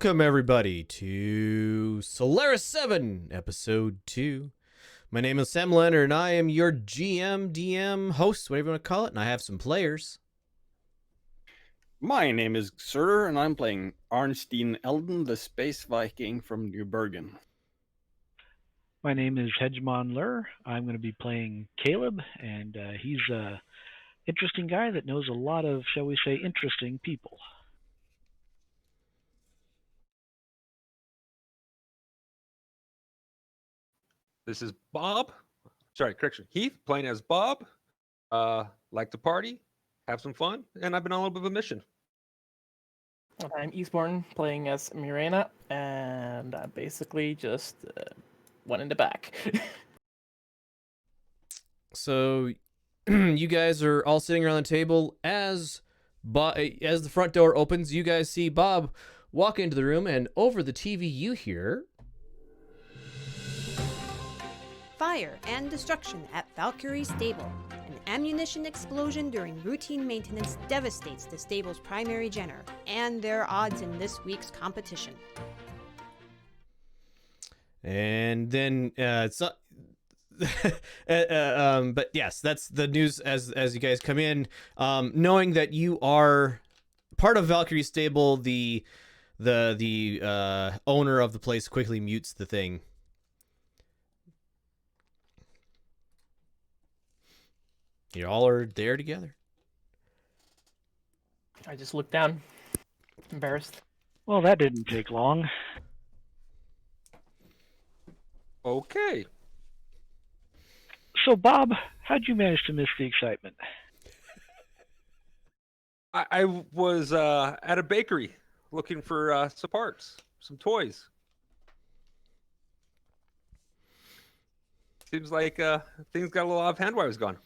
Welcome, everybody, to Solaris VII, Episode 2. My name is Sam Leonard, and I am your GM, DM, host, whatever you want to call it, and I have some players. My name is Xur, and I'm playing Arnstein Elden, the Space Viking from New Bergen. My name is Hedgemon Lur. I'm going to be playing Caleb, and he's an interesting guy that knows a lot of, shall we say, interesting people. This is Bob. Sorry, correction. Heath playing as Bob. Like to party, have some fun, and I've been on a little bit of a mission. I'm Eastbourne playing as Mirena, and I basically just went in the back. So, you guys are all sitting around the table. As the front door opens, you guys see Bob walk into the room, and over the TV you hear... Fire and destruction at Valkyrie Stable. An ammunition explosion during routine maintenance devastates the stable's primary generator and their odds in this week's competition. And then but yes, that's the news as you guys come in. Knowing that you are part of Valkyrie Stable, the owner of the place quickly mutes the thing. You all are there together. I just looked down, embarrassed. Well, that didn't take long. Okay. So, Bob, how'd you manage to miss the excitement? I was at a bakery looking for some parts, some toys. Seems like things got a little off hand while I was gone.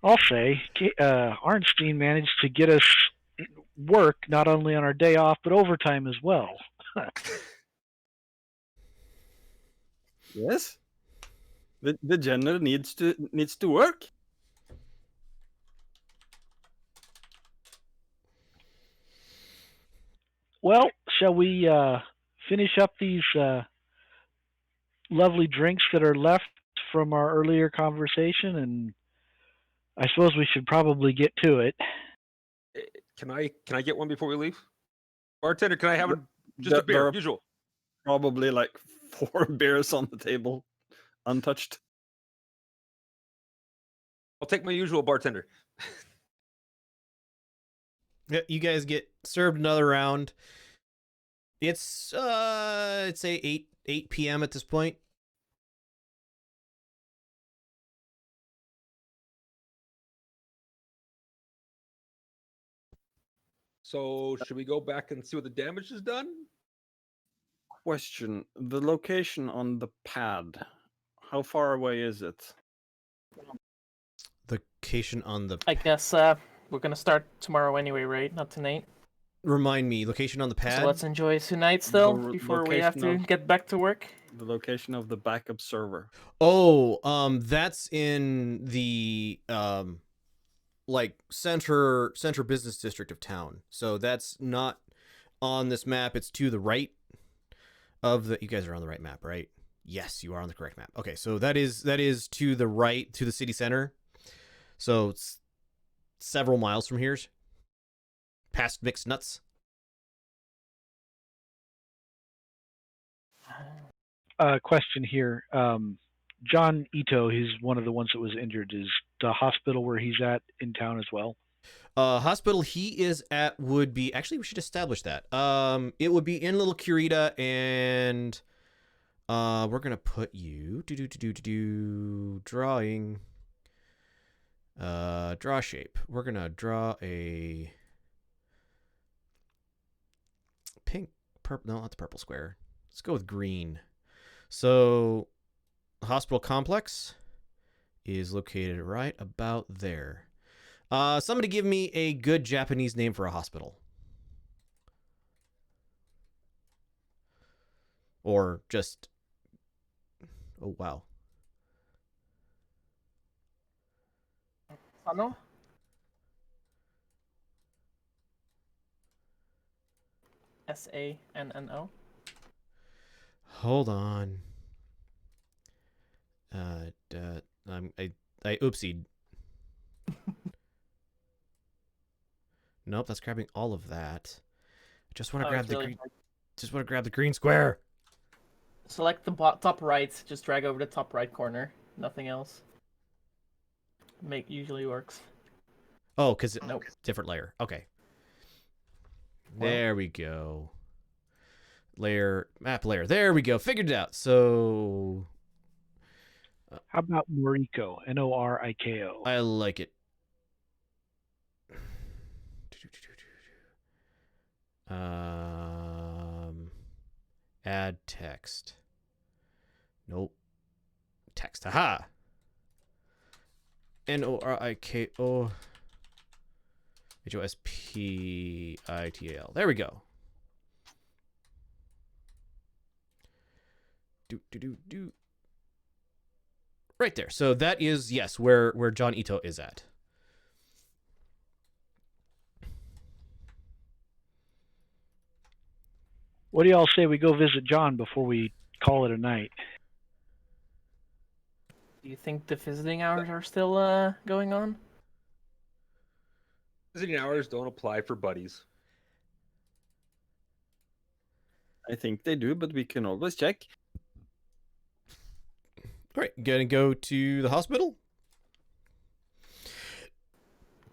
I'll say, Arnstein managed to get us work not only on our day off, but overtime as well. Yes? The general needs to work? Well, shall we finish up these lovely drinks that are left from our earlier conversation? And I suppose we should probably get to it. Can I get one before we leave? Bartender, can I have just There- a beer, there are usual? Probably like 4 beers on the table, untouched. I'll take my usual, bartender. Yeah, you guys get served another round. It's I'd say 8 p.m. at this point. So should we go back and see what the damage is done? Question, the location on the pad, how far away is it? Location on the... I guess we're gonna start tomorrow anyway, right? Not tonight. Remind me, location on the pad? So let's enjoy tonight still The before we have location to of- get back to work. The location of the backup server. Oh, that's in the like center business district of town. So that's not on this map. It's to the right of the... You guys are on the right map, right? Yes, you are on the correct map. Okay, so that is to the right, to the city center. So it's several miles from here. Past Mixed Nuts. Question here. John Ito, he's one of the ones that was injured. Is the hospital where he's at in town as well? Hospital he is at would be... Actually, we should establish that. It would be in Little Curita, and we're gonna put you... Drawing... draw shape. We're gonna draw a... pink... purple... No, not the purple square. Let's go with green. So, the hospital complex is located right about there. Somebody give me a good Japanese name for a hospital. Or just... Oh, wow. Sano? SANNO. Hold on. I oopsied. Nope, that's grabbing all of that. I just want to grab it's the really green. hard. Just want to grab the green square. Select the top right. Just drag over the top right corner. Nothing else. Usually works. Oh, because Nope. different layer. Okay. Well. There we go. Map layer. There we go. Figured it out. So How about Noriko? Noriko. I like it. Add text. Nope. Text. Haha. Noriko. HOSPITAL. There we go. Do. Right there. So that is, yes, where John Ito is at. What do y'all say we go visit John before we call it a night? Do you think the visiting hours are still going on? Visiting hours don't apply for buddies. I think they do, but we can always check. All right, gonna go to the hospital.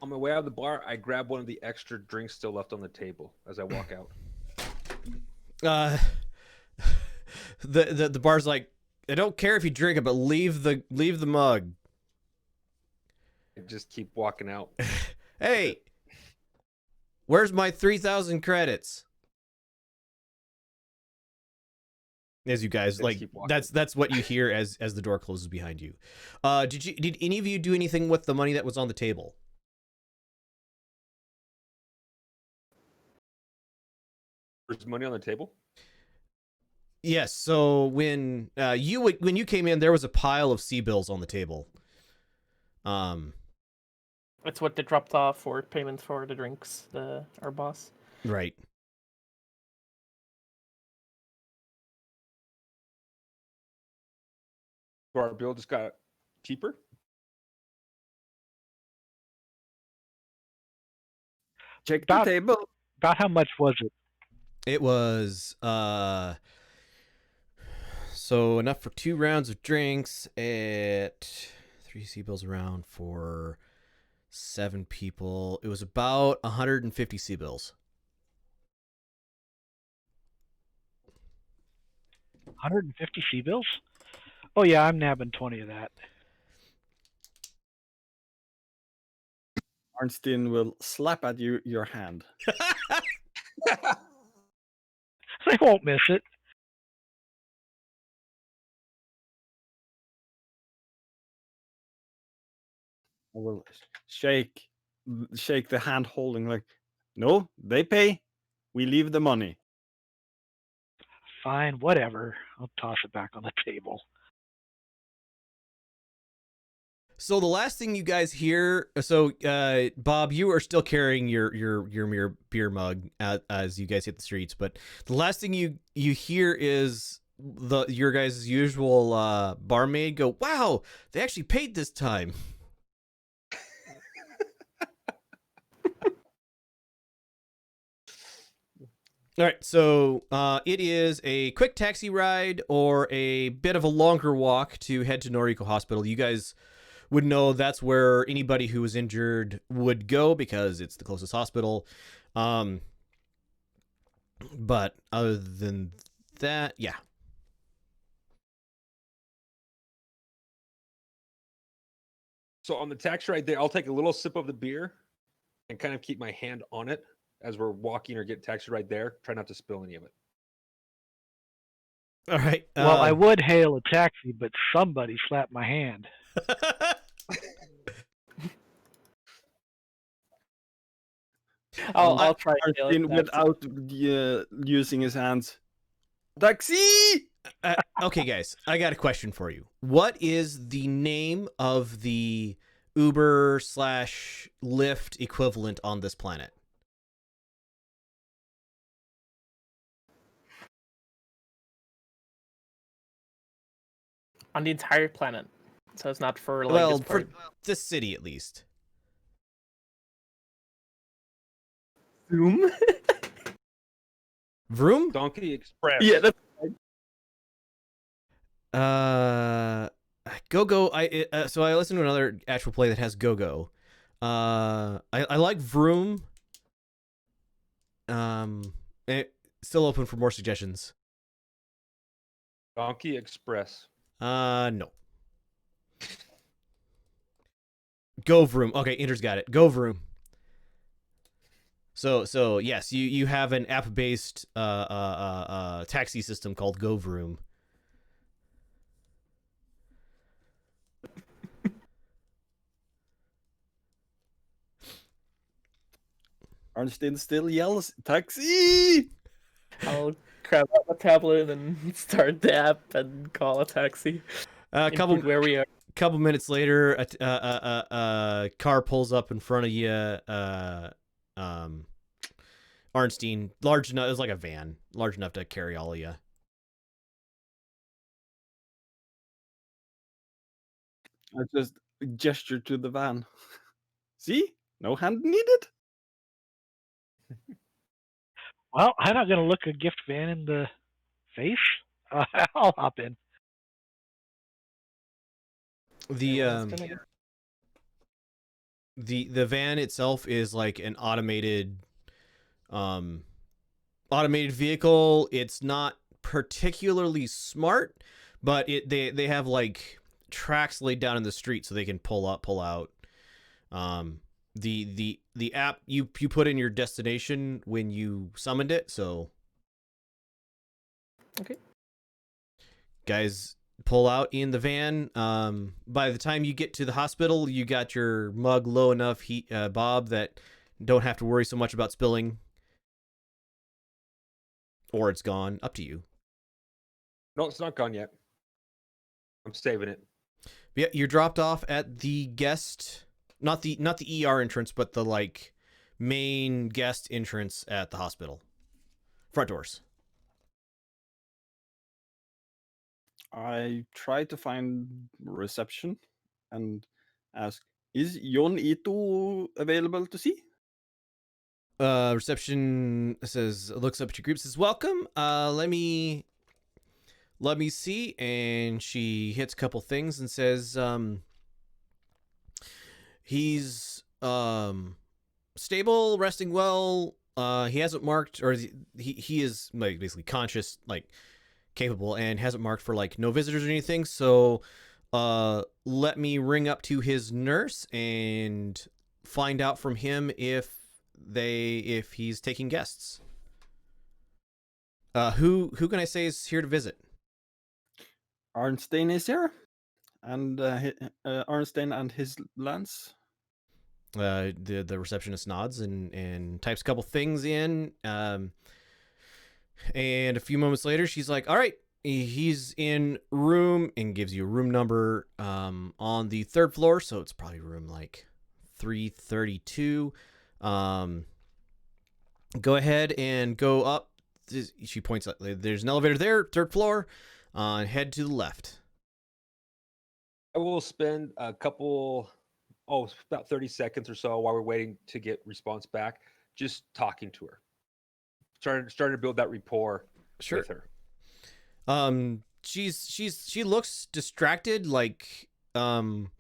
On my way out of the bar, I grab one of the extra drinks still left on the table as I walk out. The bar's like, I don't care if you drink it, but leave the mug. I just keep walking out. Hey, where's my 3,000 credits? As you guys like, that's what you hear as the door closes behind you. Did any of you do anything with the money that was on the table? There's money on the table? Yes. So when you came in, there was a pile of C-bills on the table. That's what they dropped off for payment for the drinks. Our boss. Right. So our bill just got cheaper? Check the table. About how much was it? It was so enough for 2 rounds of drinks at 3 C-bills around for 7 people. It was about 150 C-bills. 150 C-bills? Oh yeah, I'm nabbing 20 of that. Arnstein will slap at your hand. I won't miss it. I will shake the hand holding like, no, they pay. We leave the money. Fine, whatever. I'll toss it back on the table. So the last thing you guys hear, Bob, you are still carrying your beer mug as you guys hit the streets, but the last thing you hear is your guys' usual barmaid go, "Wow, they actually paid this time." All right, so it is a quick taxi ride or a bit of a longer walk to head to Noriko Hospital. You guys would know that's where anybody who was injured would go because it's the closest hospital. But other than that, yeah. So on the taxi ride there, I'll take a little sip of the beer and kind of keep my hand on it as we're walking or get taxi ride there. Try not to spill any of it. All right. Well, I would hail a taxi, but somebody slapped my hand. I'll try Arnstein without using his hands. Taxi! Okay, guys, I got a question for you. What is the name of the Uber/Lyft equivalent on this planet? on the entire planet. So it's not for like Well, this for part. this city at least. Zoom. Vroom? Donkey Express. Yeah, that's Go-Go. So I listened to another actual play that has Go-Go. I like Vroom. Still open for more suggestions. Donkey Express. No. Go Vroom. Okay, Inter's got it. Go Vroom. So yes, you have an app-based taxi system called Go Vroom. Arnstein still yells, "Taxi!" I'll grab out my tablet and start the app and call a taxi. A couple Input where we are. couple minutes later, a car pulls up in front of you. Arnstein, large enough. It was like a van, large enough to carry all of you. I just gesture to the van. See? No hand needed. Well, I'm not going to look a gift van in the face. I'll hop in. The Everyone's gonna- the van itself is like an automated vehicle. It's not particularly smart, but they have like tracks laid down in the street so they can pull up, pull out. The app you put in your destination when you summoned it, so Okay. guys pull out in the van. By the time you get to the hospital, you got your mug low enough heat, Bob, that don't have to worry so much about spilling. Or it's gone. Up to you. No, it's not gone yet. I'm saving it. Yeah, you're dropped off at the guest, not the ER entrance, but the like main guest entrance at the hospital. Front doors. I try to find reception and ask, "Is Yon Ito available to see?" Reception says, looks up at your group, says, "Welcome. Let me see." And she hits a couple things and says, he's stable, resting well. He hasn't marked, or he is like basically conscious, like capable, and hasn't marked for like no visitors or anything. So let me ring up to his nurse and find out from him if he's taking guests. Who can I say is here to visit? Arnstein is here, and Arnstein and his lance. The receptionist nods and types a couple things in. And a few moments later, she's like, "All right, he's in room," and gives you a room number on the 3rd floor. So it's probably room like 332. Go ahead and go up. She points out there's an elevator there, 3rd floor. Head to the left. I will spend about 30 seconds or so while we're waiting to get response back, just talking to her, starting to build that rapport with her. She looks distracted, like as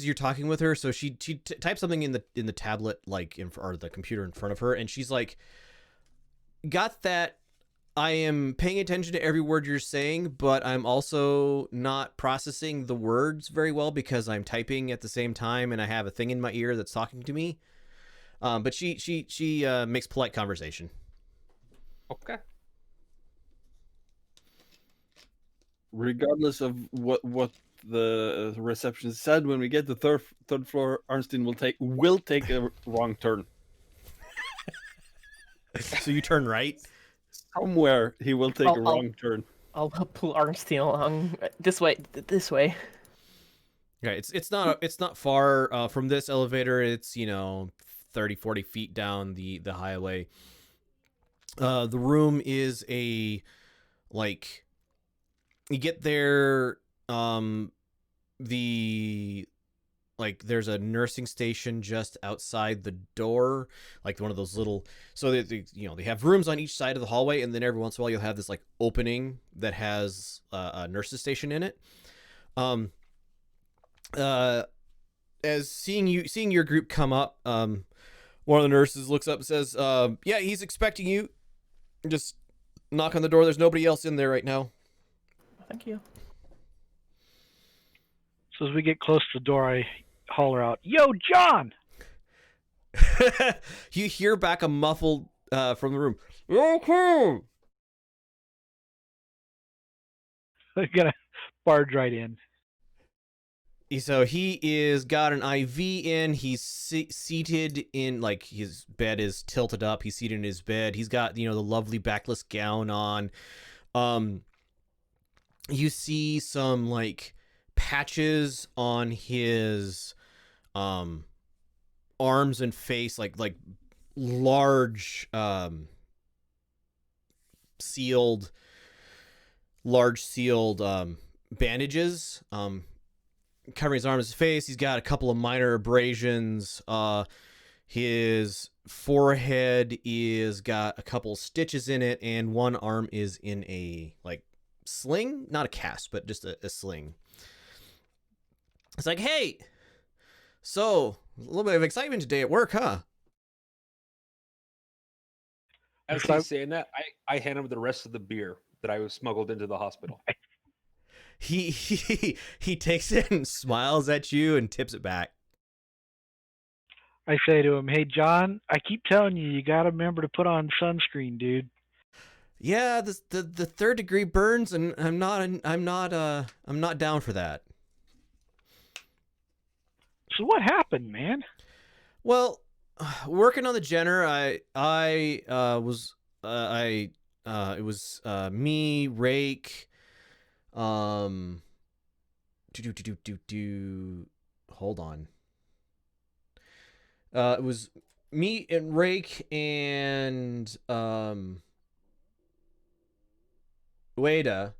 you're talking with her. So she types something in the tablet, like or the computer in front of her, and she's like, "Got that. I am paying attention to every word you're saying, but I'm also not processing the words very well because I'm typing at the same time and I have a thing in my ear that's talking to me." But she makes polite conversation. Okay. Regardless of what the reception said, when we get to third floor, Arnstein will take a wrong turn. So you turn right. Somewhere he will take a wrong turn. I'll pull Arnstein along this way. This way. Okay, it's not far from this elevator. It's 30-40 feet down the highway. The room is a like you get there, there's a nursing station just outside the door, like one of those little. So they have rooms on each side of the hallway, and then every once in a while you'll have this like opening that has a nurse's station in it. As seeing your group come up, one of the nurses looks up and says, "Yeah, he's expecting you. Just knock on the door. There's nobody else in there right now." Thank you. So as we get close to the door, I holler out, "Yo, John!" You hear back a muffled from the room, "Okay." I'm gonna barge right in. So he is got an IV in. He's seated in, like, his bed is tilted up. He's seated in his bed. He's got, the lovely backless gown on. You see some like patches on his arms and face, like large sealed bandages covering his arms and his face. He's got a couple of minor abrasions. His forehead is got a couple stitches in it, and one arm is in a like sling, not a cast, but just a sling. It's like, "Hey, so a little bit of excitement today at work, huh?" As he's saying that, I hand him the rest of the beer that I was smuggled into the hospital. He takes it and smiles at you and tips it back. I say to him, "Hey, John, I keep telling you, you gotta remember to put on sunscreen, dude." Yeah, the 3rd degree burns, and I'm not down for that. So what happened, man? Well, working on the Jenner, it was me, Rake, hold on. It was me and Rake and Ueda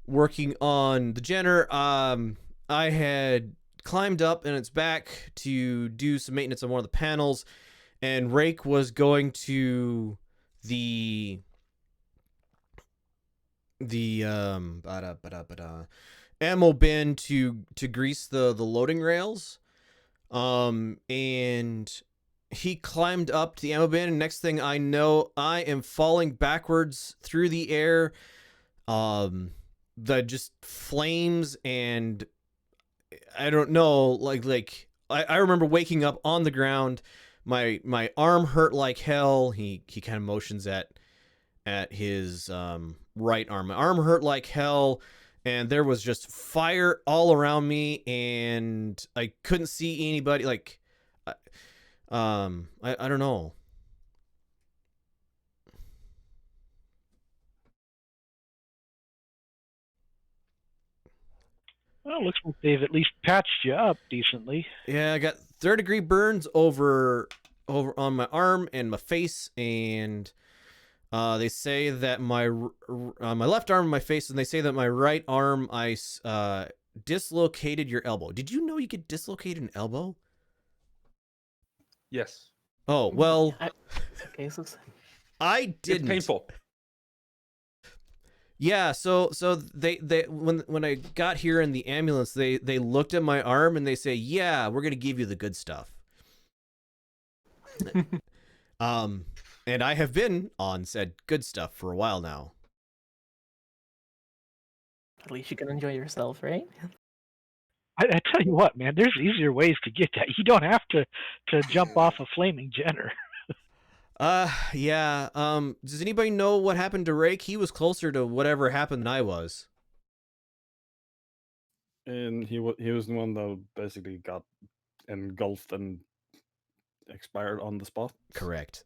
working on the Jenner. I had climbed up in its back to do some maintenance on one of the panels, and Rake was going to the ammo bin to grease the loading rails, and he climbed up to the ammo bin, and next thing I know, I am falling backwards through the air. The just flames, and I don't know, I remember waking up on the ground. My arm hurt like hell. He kind of motions at his right arm. My arm hurt like hell, and there was just fire all around me, and I couldn't see anybody. I don't know. Well, it looks like they've at least patched you up decently. Yeah, I got 3rd degree burns over on my arm and my face, and they say that my left arm and my face, and they say that my right arm, I dislocated your elbow. Did you know you could dislocate an elbow? Yes. Oh, well, Okay, so I didn't. It's painful. Yeah, so they when I got here in the ambulance, they looked at my arm and they say, "Yeah, we're gonna give you the good stuff." And I have been on said good stuff for a while now. at least you can enjoy yourself, right? I tell you what, man, there's easier ways to get that. You don't have to jump off a flaming Jenner. Yeah. Does anybody know what happened to Rake? He was closer to whatever happened than I was. And he was the one that basically got engulfed and expired on the spot. Correct.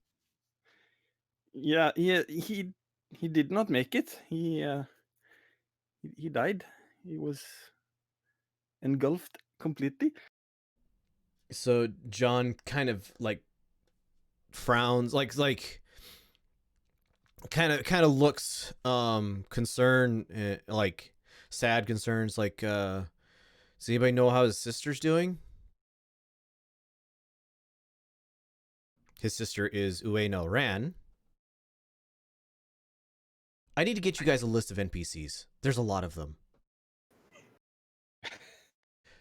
Yeah, he did not make it. He died. He was engulfed completely. So John kind of like frowns, like kind of looks concerned, like sad concerns like, does anybody know how his sister's doing? His sister is Ueno Ran. I need to get you guys a list of NPCs. There's a lot of them.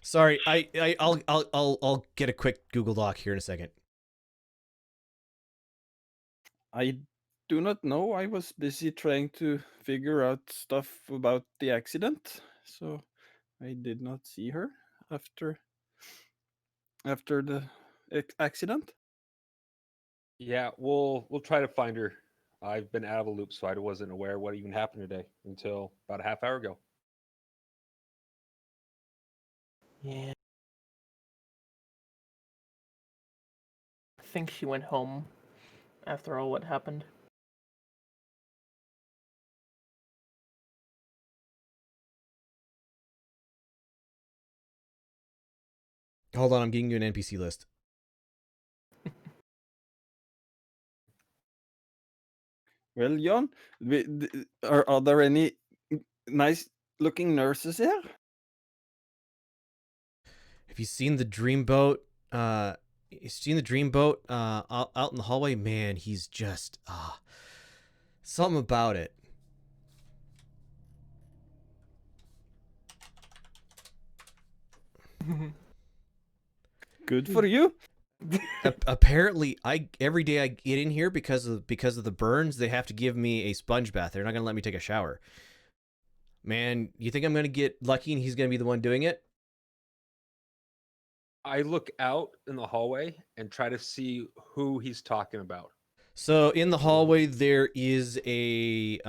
Sorry, I'll get a quick Google Doc here in a second. I do not know. I was busy trying to figure out stuff about the accident, so I did not see her after the accident. Yeah, we'll try to find her. I've been out of the loop, so I wasn't aware what even happened today until about a half hour ago. Yeah. I think she went home after all what happened. Hold on, I'm getting you an NPC list. Well, Jon, are there any nice-looking nurses here? Have you seen the dreamboat? Out in the hallway? Man, he's just something about it. Good for you. Apparently, every day I get in here because of the burns, they have to give me a sponge bath. They're not gonna let me take a shower. Man, you think I'm gonna get lucky and he's gonna be the one doing it? I look out in the hallway and try to see who he's talking about. So in the hallway there is a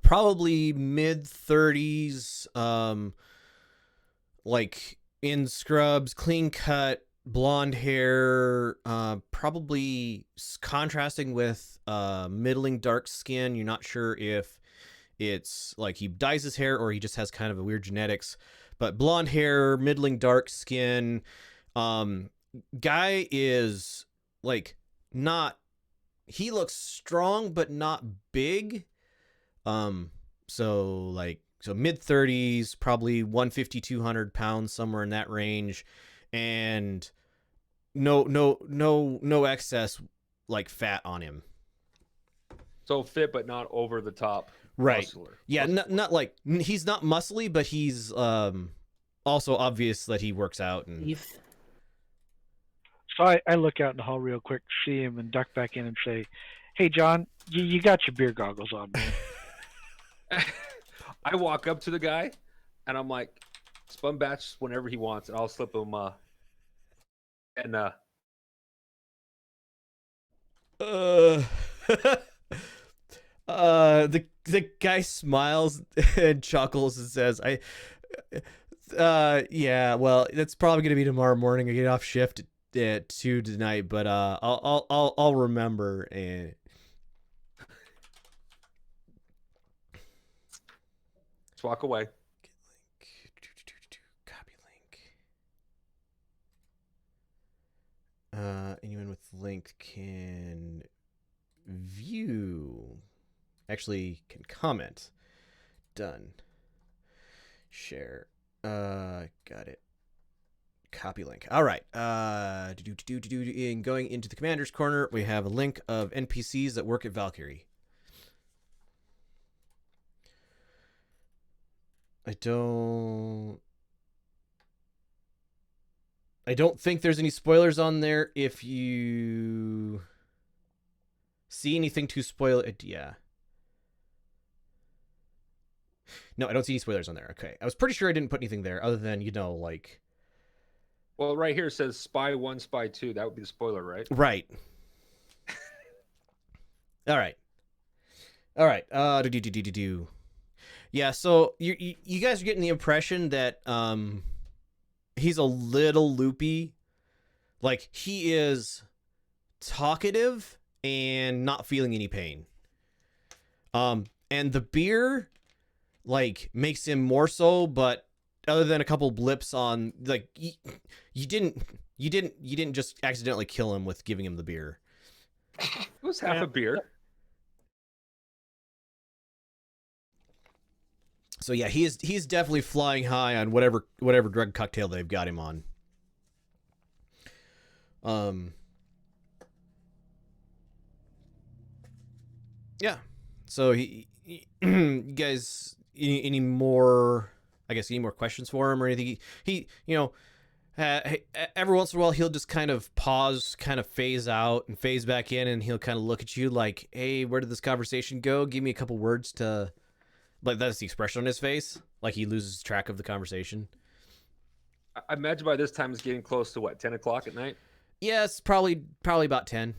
probably mid-30s, like in scrubs, clean cut, blonde hair, probably contrasting with middling dark skin. You're not sure if it's like he dyes his hair or he just has kind of a weird genetics, but blonde hair, middling dark skin. Guy is like he looks strong but not big. So mid-30s, probably 150, 200 pounds, somewhere in that range, and no excess like fat on him. So fit, but not over the top. Right. Muscular. Yeah, not like he's not muscly, but he's also obvious that he works out and. Keith. So I look out in the hall real quick, see him, and duck back in and say, "Hey, John, you got your beer goggles on, man." I walk up to the guy, and I'm like, "Spun batch whenever he wants, and I'll slip him." The guy smiles and chuckles and says, yeah, well, that's probably gonna be tomorrow morning. I get off shift at 2 tonight, but I'll remember." And Just walk away. copy link. Anyone with link can view. Actually, can comment. Done. Share. Got it. Copy link. All right. In going into the commander's corner, we have a link of NPCs that work at Valkyrie. I don't think there's any spoilers on there. If you see anything to spoil it, yeah. No, I don't see any spoilers on there. Okay. I was pretty sure I didn't put anything there other than, like... Well, right here it says Spy 1, Spy 2. That would be the spoiler, right? Right. All right. Yeah, so you guys are getting the impression that he's a little loopy. Like, he is talkative and not feeling any pain. And the beer, like, makes him more so, but other than a couple blips on, like, you didn't just accidentally kill him with giving him the beer. It was half a beer. So yeah, he's definitely flying high on whatever drug cocktail they've got him on. Yeah. So you guys, any more? I guess any more questions for him or anything? He every once in a while he'll just kind of pause, kind of phase out and phase back in, and he'll kind of look at you like, "Hey, where did this conversation go? Give me a couple words to." Like that's the expression on his face, like he loses track of the conversation. I imagine by this time it's getting close to what, 10 o'clock at night? Yes, probably about 10.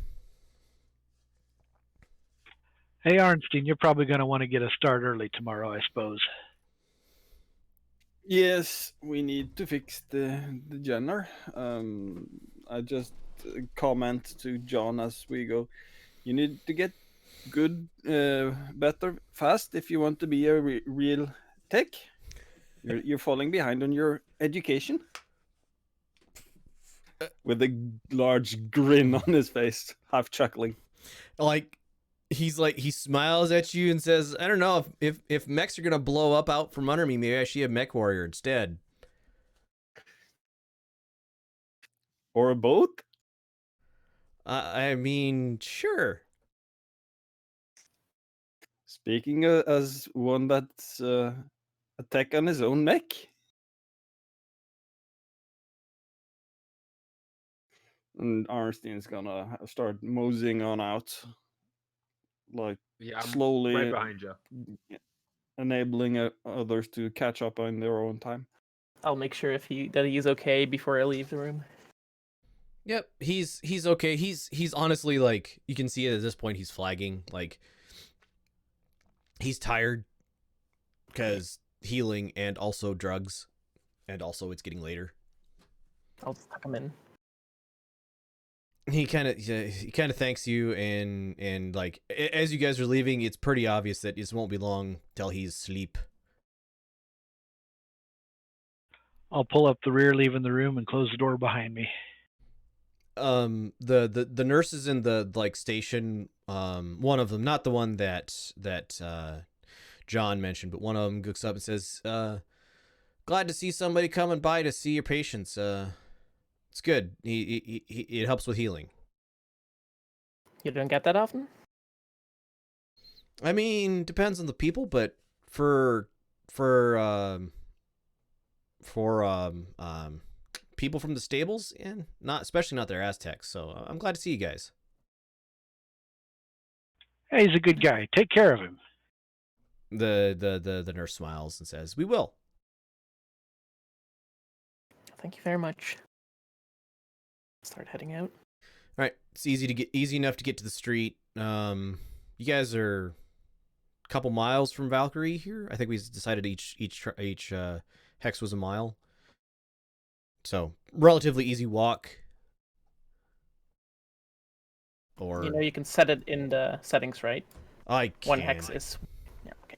Hey, Arnstein, you're probably going to want to get a start early tomorrow, I suppose. Yes, we need to fix the Jenner. I just comment to John as we go. You need to get good, better, fast if you want to be a real tech. You're falling behind on your education. With a large grin on his face, half chuckling. Like he smiles at you and says, "I don't know if mechs are gonna blow up out from under me. Maybe I should be a mech warrior instead." Or a boat? I mean, sure. Speaking as one that's a tech on his own mech. And Arnstein's gonna start moseying on out. Like, Yeah, I'm slowly right behind you. enabling others to catch up on their own time. I'll make sure that he's okay before I leave the room. Yep, he's okay. He's honestly, like, you can see it at this point he's flagging. Like, he's tired because healing and also drugs, and also it's getting later. I'll tuck him in. He kind of thanks you, and like as you guys are leaving, it's pretty obvious that it won't be long till he's asleep. I'll pull up the rear, leaving the room, and close the door behind me. The nurses in the like station, one of them, not the one that John mentioned, but one of them looks up and says, "Glad to see somebody coming by to see your patients. It's good. It helps with healing." You don't get that often? I mean, depends on the people, but for people from the stables, and not especially not their Aztecs. So I'm glad to see you guys. Hey, he's a good guy. Take care of him. The nurse smiles and says, "We will." Thank you very much. Start heading out. All right, it's easy enough to get to the street. You guys are a couple miles from Valkyrie here. I think we decided each hex was a mile, so relatively easy walk. Or You can set it in the settings, right? I can. One hex is. Yeah. Okay.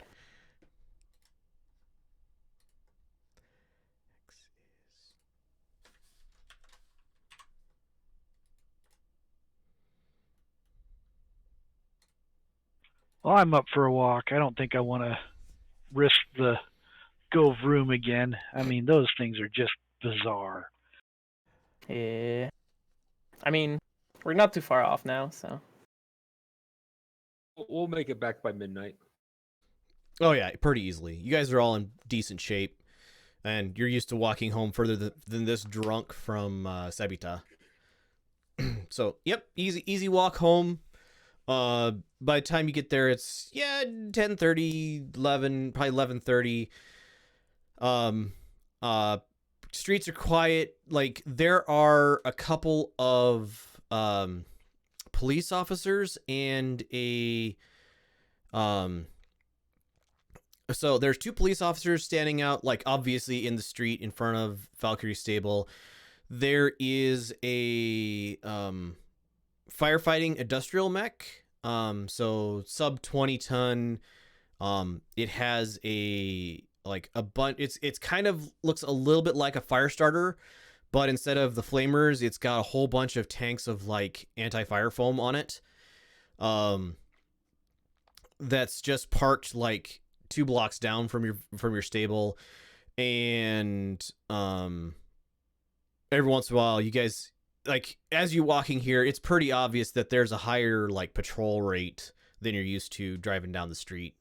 Well, I'm up for a walk. I don't think I want to risk the Gove room again. I mean, those things are just bizarre. Yeah. I mean, we're not too far off now, so. We'll make it back by midnight. Oh yeah, pretty easily. You guys are all in decent shape, and you're used to walking home further than this drunk from Sabita. So, yep, easy walk home. By the time you get there, it's 10:30, 11, probably 11:30. Streets are quiet. Like, there are a couple of police officers and a so there's two police officers standing out, like, obviously in the street in front of Valkyrie Stable. There is a firefighting industrial mech, so sub 20 ton. It has a bunch. It's kind of looks a little bit like a fire starter, but instead of the flamers, it's got a whole bunch of tanks of like anti-fire foam on it. That's just parked like 2 blocks down from your stable, and every once in a while, you guys, like, as you're walking here, it's pretty obvious that there's a higher, like, patrol rate than you're used to driving down the street.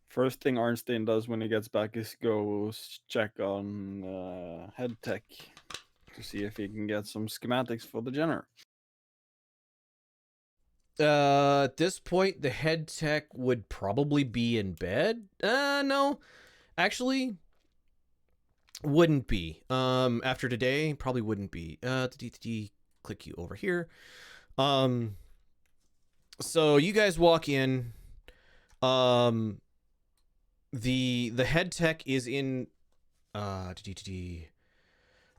First thing Arnstein does when he gets back is goes check on head tech to see if he can get some schematics for the Jenner. At this point, the head tech would probably be in bed. No, actually, wouldn't be. After today, probably wouldn't be. Click you over here. So you guys walk in. The head tech is in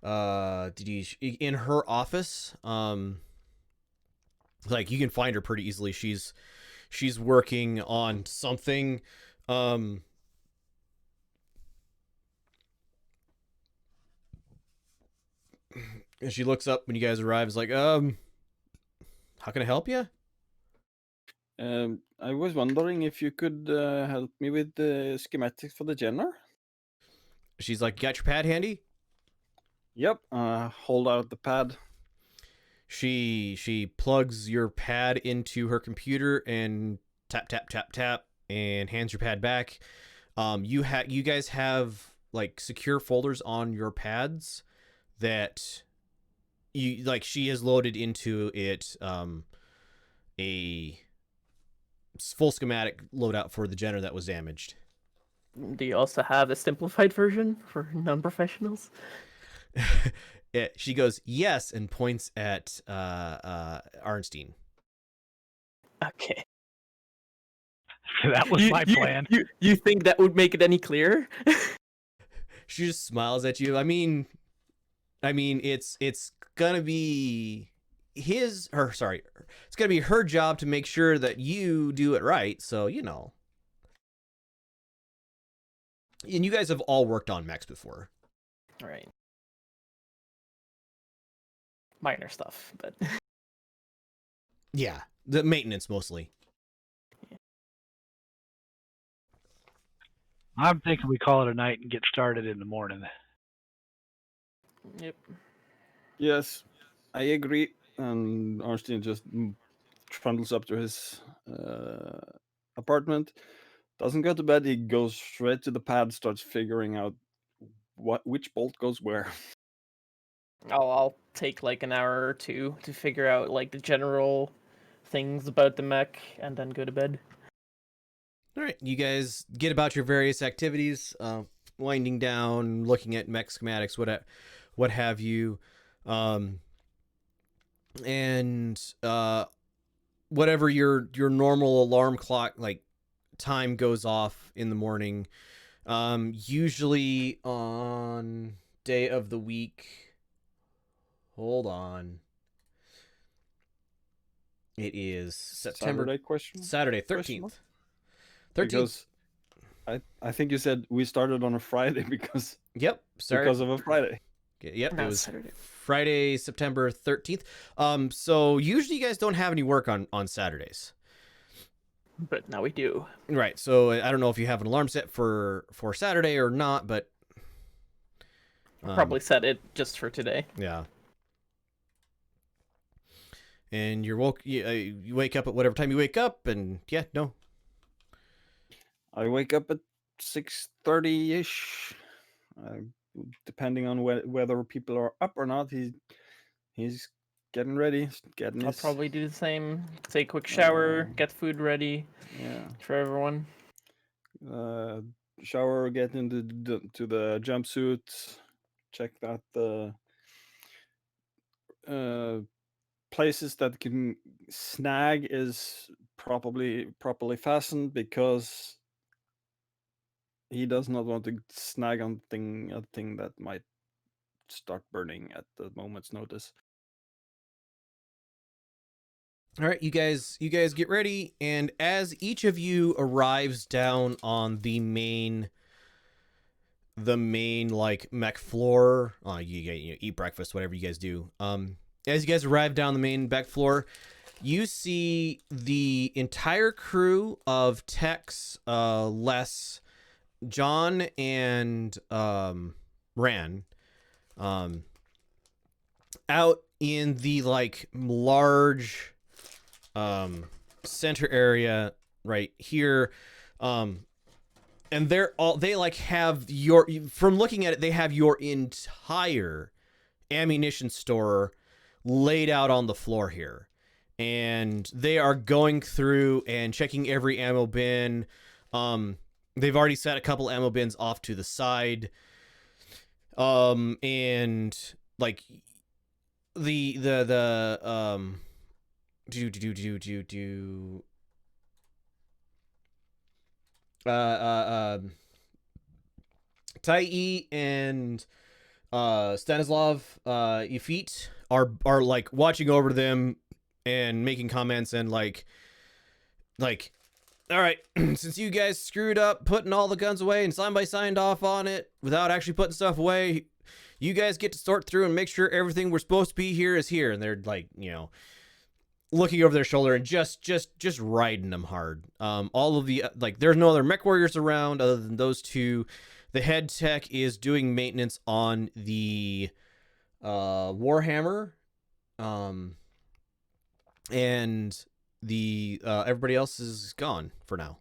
in her office. Like, you can find her pretty easily. She's working on something. And she looks up when you guys arrive. Is like, how can I help you? I was wondering if you could help me with the schematics for the Jenner. She's like, you got your pad handy? Yep. Hold out the pad. She plugs your pad into her computer and tap tap tap tap and hands your pad back. You guys have, like, secure folders on your pads that you, like, she has loaded into it a full schematic loadout for the Jenner that was damaged. Do you also have a simplified version for non-professionals? She goes, yes, and points at Arnstein. Okay. That was my plan. You think that would make it any clearer? She just smiles at you. I mean, it's gonna be it's gonna be her job to make sure that you do it right. So, you know. And you guys have all worked on mechs before. All right. Minor stuff, but Yeah, the maintenance mostly. I'm thinking we call it a night and get started in the morning. yep. Yes, I agree. And Arnstein just trundles up to his apartment. Doesn't go to bed. He goes straight to the pad. Starts figuring out which bolt goes where. I'll take like an hour or two to figure out like the general things about the mech and then go to bed. All right, you guys get about your various activities, winding down, looking at mech schematics, what have you, and whatever your normal alarm clock, like, time goes off in the morning. Usually on day of the week. Hold on. It is September Saturday 13th. 13th. Because I think you said we started on a Friday because because of a Friday. Yep, No, it was Saturday. Friday, September 13th. So usually you guys don't have any work on Saturdays. But now we do. Right. So I don't know if you have an alarm set for Saturday or not, but Probably set it just for today. yeah. And you wake up at whatever time you wake up, and I wake up at 6:30-ish. Depending on whether people are up or not, he's getting ready, getting I'll his probably do the same. Take a quick shower, get food ready for everyone. Shower, get into the jumpsuit, check that the places that can snag is properly fastened, because he does not want to snag on a thing that might start burning at the moment's notice. All right, you guys get ready, and as each of you arrives down on the main like mech floor, you eat breakfast, whatever you guys do. As you guys arrive down the main mech floor, you see the entire crew of Tex, Les, John, and Ran, out in the like large center area right here, and they like have your, from looking at it, they have your entire ammunition store laid out on the floor here, and they are going through and checking every ammo bin. They've already set a couple ammo bins off to the side, and like the Tai and Stanislav Yafit are like watching over them and making comments and like all right, since you guys screwed up putting all the guns away and somebody signed off on it without actually putting stuff away, you guys get to sort through and make sure everything we're supposed to be here is here. And they're like, you know, looking over their shoulder and just riding them hard. All of the like, there's no other mech warriors around other than those two. The head tech is doing maintenance on the Warhammer, and the everybody else is gone for now.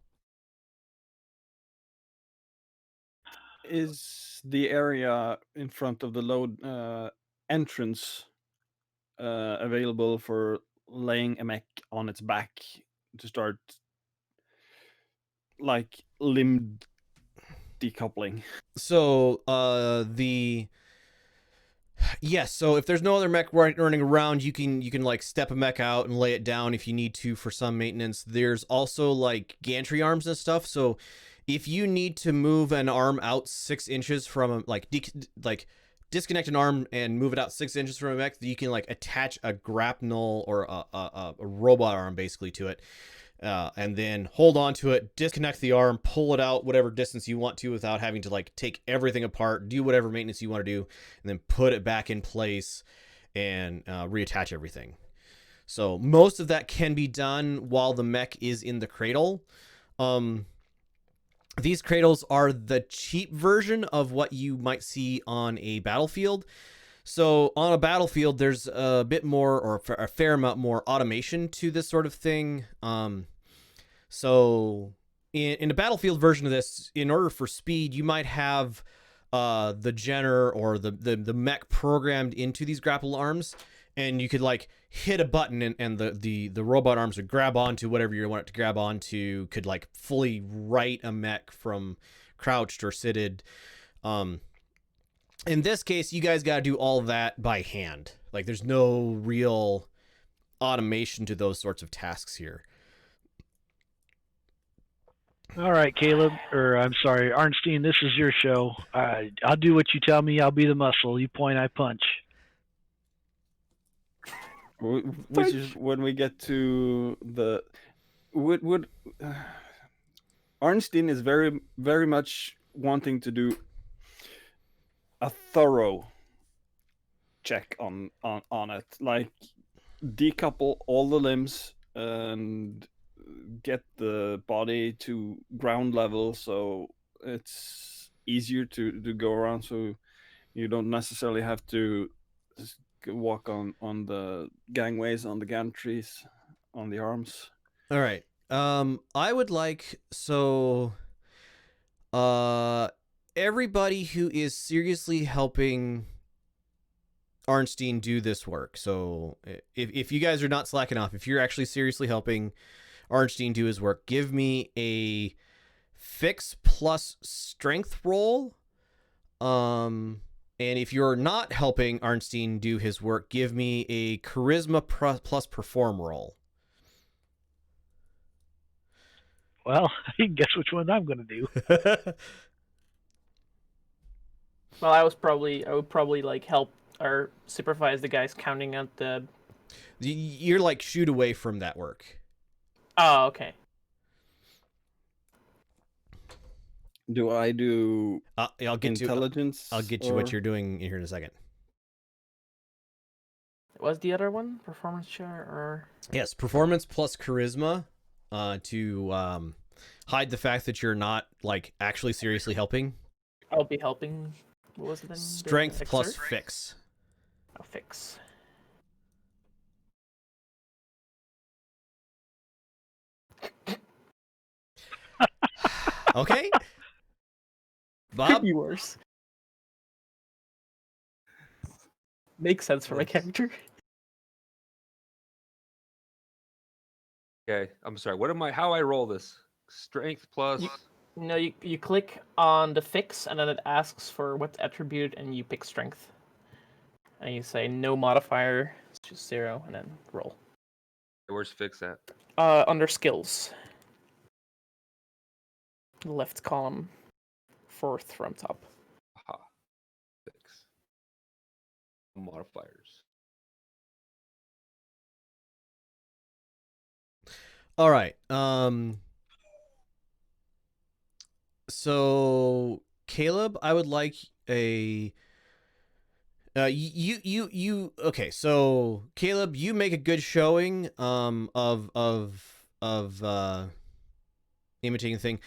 Is the area in front of the load entrance available for laying a mech on its back to start like limb decoupling? So yes, so if there's no other mech running around, you can like step a mech out and lay it down if you need to for some maintenance. There's also like gantry arms and stuff, so if you need to move an arm out 6 inches from disconnect an arm and move it out 6 inches from a mech, you can like attach a grapnel or a robot arm basically to it, and then hold on to it, disconnect the arm, pull it out whatever distance you want to without having to like take everything apart, do whatever maintenance you want to do, and then put it back in place and reattach everything. So most of that can be done while the mech is in the cradle. These cradles are the cheap version of what you might see on a battlefield. So on a battlefield, there's a bit more, or a fair amount more automation to this sort of thing. So in a battlefield version of this, in order for speed, you might have the Jenner or the mech programmed into these grapple arms, and you could like hit a button and the robot arms would grab onto whatever you want it to grab onto, could like fully right a mech from crouched or seated. In this case, you guys got to do all that by hand. Like there's no real automation to those sorts of tasks here. All right, Caleb, or I'm sorry, Arnstein, this is your show. I'll do what you tell me. I'll be the muscle. You point, I punch. Which is when we get to the would Arnstein is very very much wanting to do a thorough check on it, like decouple all the limbs and get the body to ground level so it's easier to go around, so you don't necessarily have to walk on the gangways, on the gantries, on the arms. All right. I would like, so everybody who is seriously helping Arnstein do this work. So if you guys are not slacking off, if you're actually seriously helping Arnstein do his work, give me a fix plus strength roll. And if you're not helping Arnstein do his work, give me a charisma plus perform roll. Well, I can guess which one I'm going to do. Well, I would probably like help or supervise the guys counting out the. You're like shoot away from that work. Oh, okay. Do I do I'll get intelligence? I'll get you what you're doing here in a second. What's the other one? Performance share or? Yes, performance plus charisma, to hide the fact that you're not like actually seriously helping. I'll be helping. What was it then? Strength The plus exert? fix. I'll fix. Okay. Could Bob. be worse. Makes sense for my character. Okay, I'm sorry. What am I? How I roll this? Strength plus. No, you click on the fix, and then it asks for what attribute, and you pick strength. And you say no modifier, it's just 0, and then roll. Where's fix at? Under skills. Left column, 4th from top. Aha. Fix. Modifiers. All right. So Caleb, I would like a. Okay. So Caleb, you make a good showing. Of imitating the thing.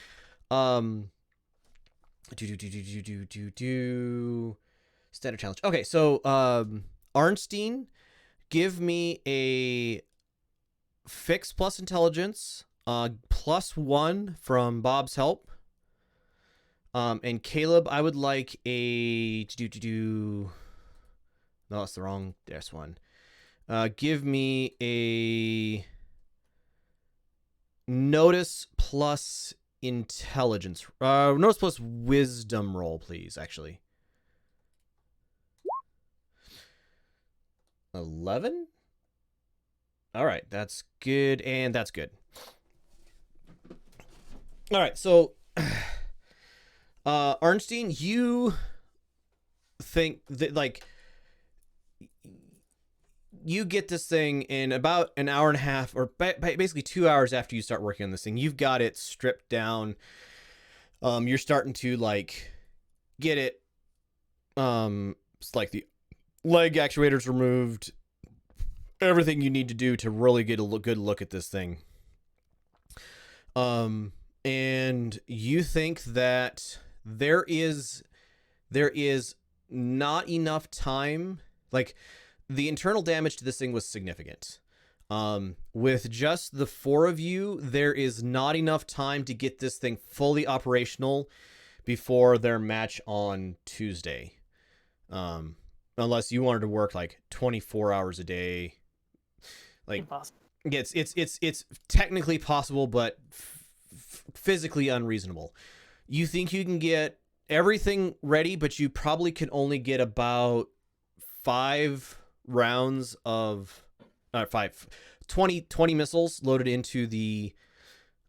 Standard challenge. Okay. So Arnstein, give me a fix plus intelligence, +1 from Bob's help. And Caleb, I would like a no, that's the wrong. There's one. Give me a notice plus intelligence. Notice plus wisdom roll, please. Actually, 11. All right, that's good, and that's good. All right, so Arnstein, you think that like you get this thing in about an hour and a half, or basically 2 hours after you start working on this thing. You've got it stripped down. You're starting to like get it. It's like the leg actuators removed. Everything you need to do to really get a good look at this thing. And you think that there is not enough time. Like, the internal damage to this thing was significant. With just the 4 of you, there is not enough time to get this thing fully operational before their match on Tuesday. Unless you wanted to work like 24 hours a day. Like, Impossible. it's technically possible, but physically unreasonable. You think you can get everything ready, but you probably can only get about 5 rounds of 20 missiles loaded into the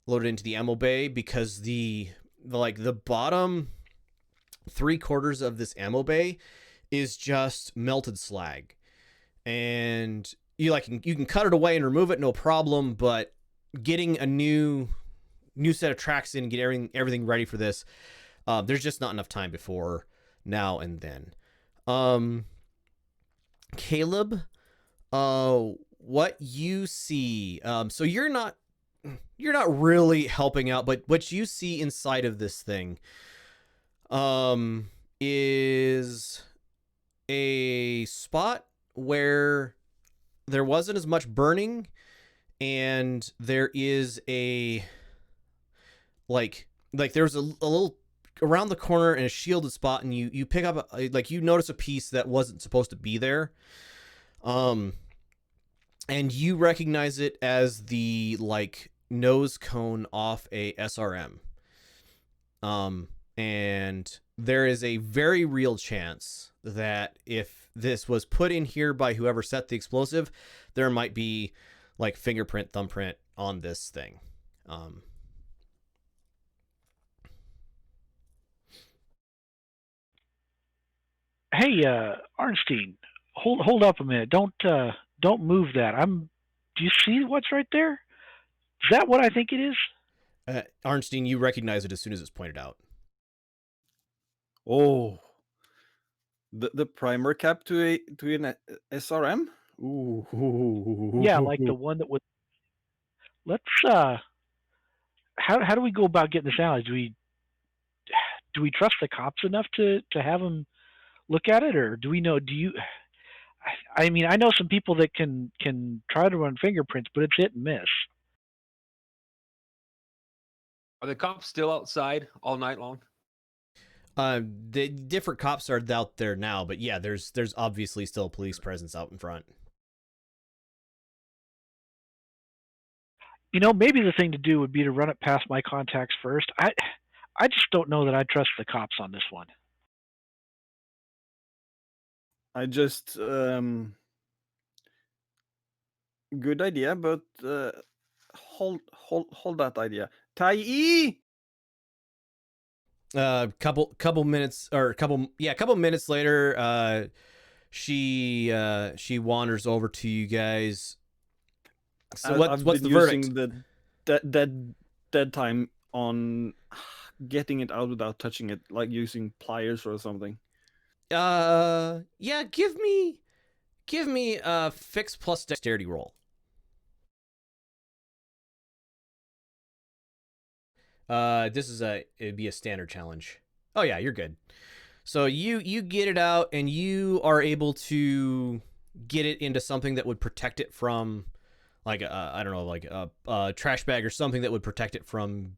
ammo bay, because the bottom 3/4 of this ammo bay is just melted slag, and you can cut it away and remove it, no problem, but getting a new set of tracks in and get everything ready for this, there's just not enough time before now and then. Caleb, what you see, so you're not really helping out, but what you see inside of this thing is a spot where there wasn't as much burning, and there is a like there's a little around the corner in a shielded spot, and you pick up you notice a piece that wasn't supposed to be there, and you recognize it as the nose cone off a SRM. And there is a very real chance that if this was put in here by whoever set the explosive, there might be fingerprint, thumbprint on this thing. Hey, Arnstein, hold up a minute. Don't move that. Do you see what's right there? Is that what I think it is? Arnstein, you recognize it as soon as it's pointed out. Oh, the primer cap to an SRM? Ooh. Yeah, like the one that was. Let's how do we go about getting this analyzed? Do we trust the cops enough to have them look at it, or do we know? Do you? I mean, I know some people that can try to run fingerprints, but it's hit and miss. Are the cops still outside all night long? The different cops are out there now, but yeah, there's obviously still a police presence out in front. You know, maybe the thing to do would be to run it past my contacts first. I just don't know that I trust the cops on this one. I just good idea, but hold that idea. Tai! Couple minutes later, she wanders over to you guys. So I've what's been the verdict? using the dead time on getting it out without touching it, like using pliers or something. Yeah, give me a fix plus dexterity roll. It'd be a standard challenge. Oh yeah, you're good. So you get it out and you are able to get it into something that would protect it from, like I don't know, like a trash bag or something that would protect it from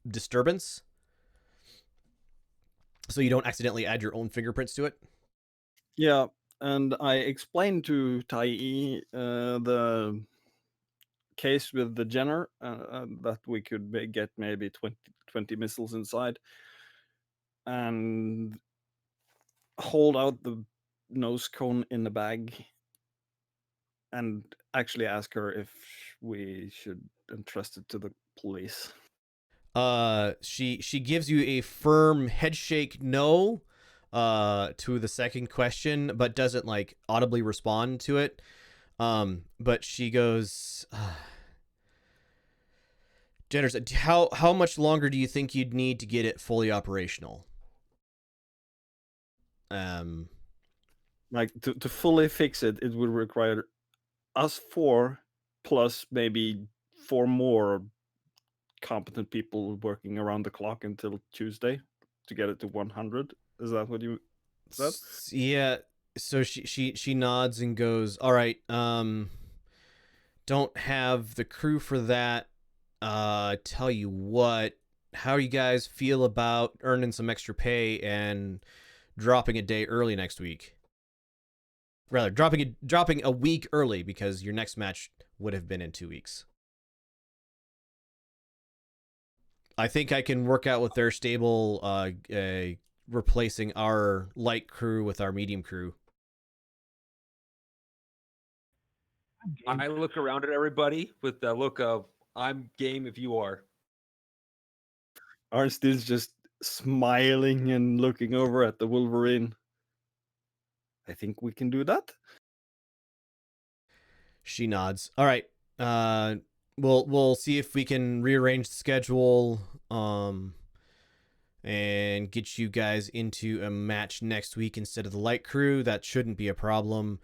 disturbance. So you don't accidentally add your own fingerprints to it. Yeah, and I explained to Tai the case with the Jenner that we could get maybe 20 missiles inside and hold out the nose cone in the bag and actually ask her if we should entrust it to the police. She gives you a firm head shake no to the second question, but doesn't like audibly respond to it. But she goes, Jenner's, how much longer do you think you'd need to get it fully operational? Like to fully fix it, it would require us 4 plus maybe 4 more competent people working around the clock until Tuesday to get it to 100. Is that what you said? Yeah. So she nods and goes, all right, don't have the crew for that. Tell you what, how you guys feel about earning some extra pay and dropping a day early next week? Rather, dropping a week early because your next match would have been in 2 weeks. I think I can work out with their stable replacing our light crew with our medium crew. I look around at everybody with the look of, I'm game if you are. Arnstein's just smiling and looking over at the Wolverine. I think we can do that. She nods. All right. We'll see if we can rearrange the schedule and get you guys into a match next week instead of the light crew. That shouldn't be a problem.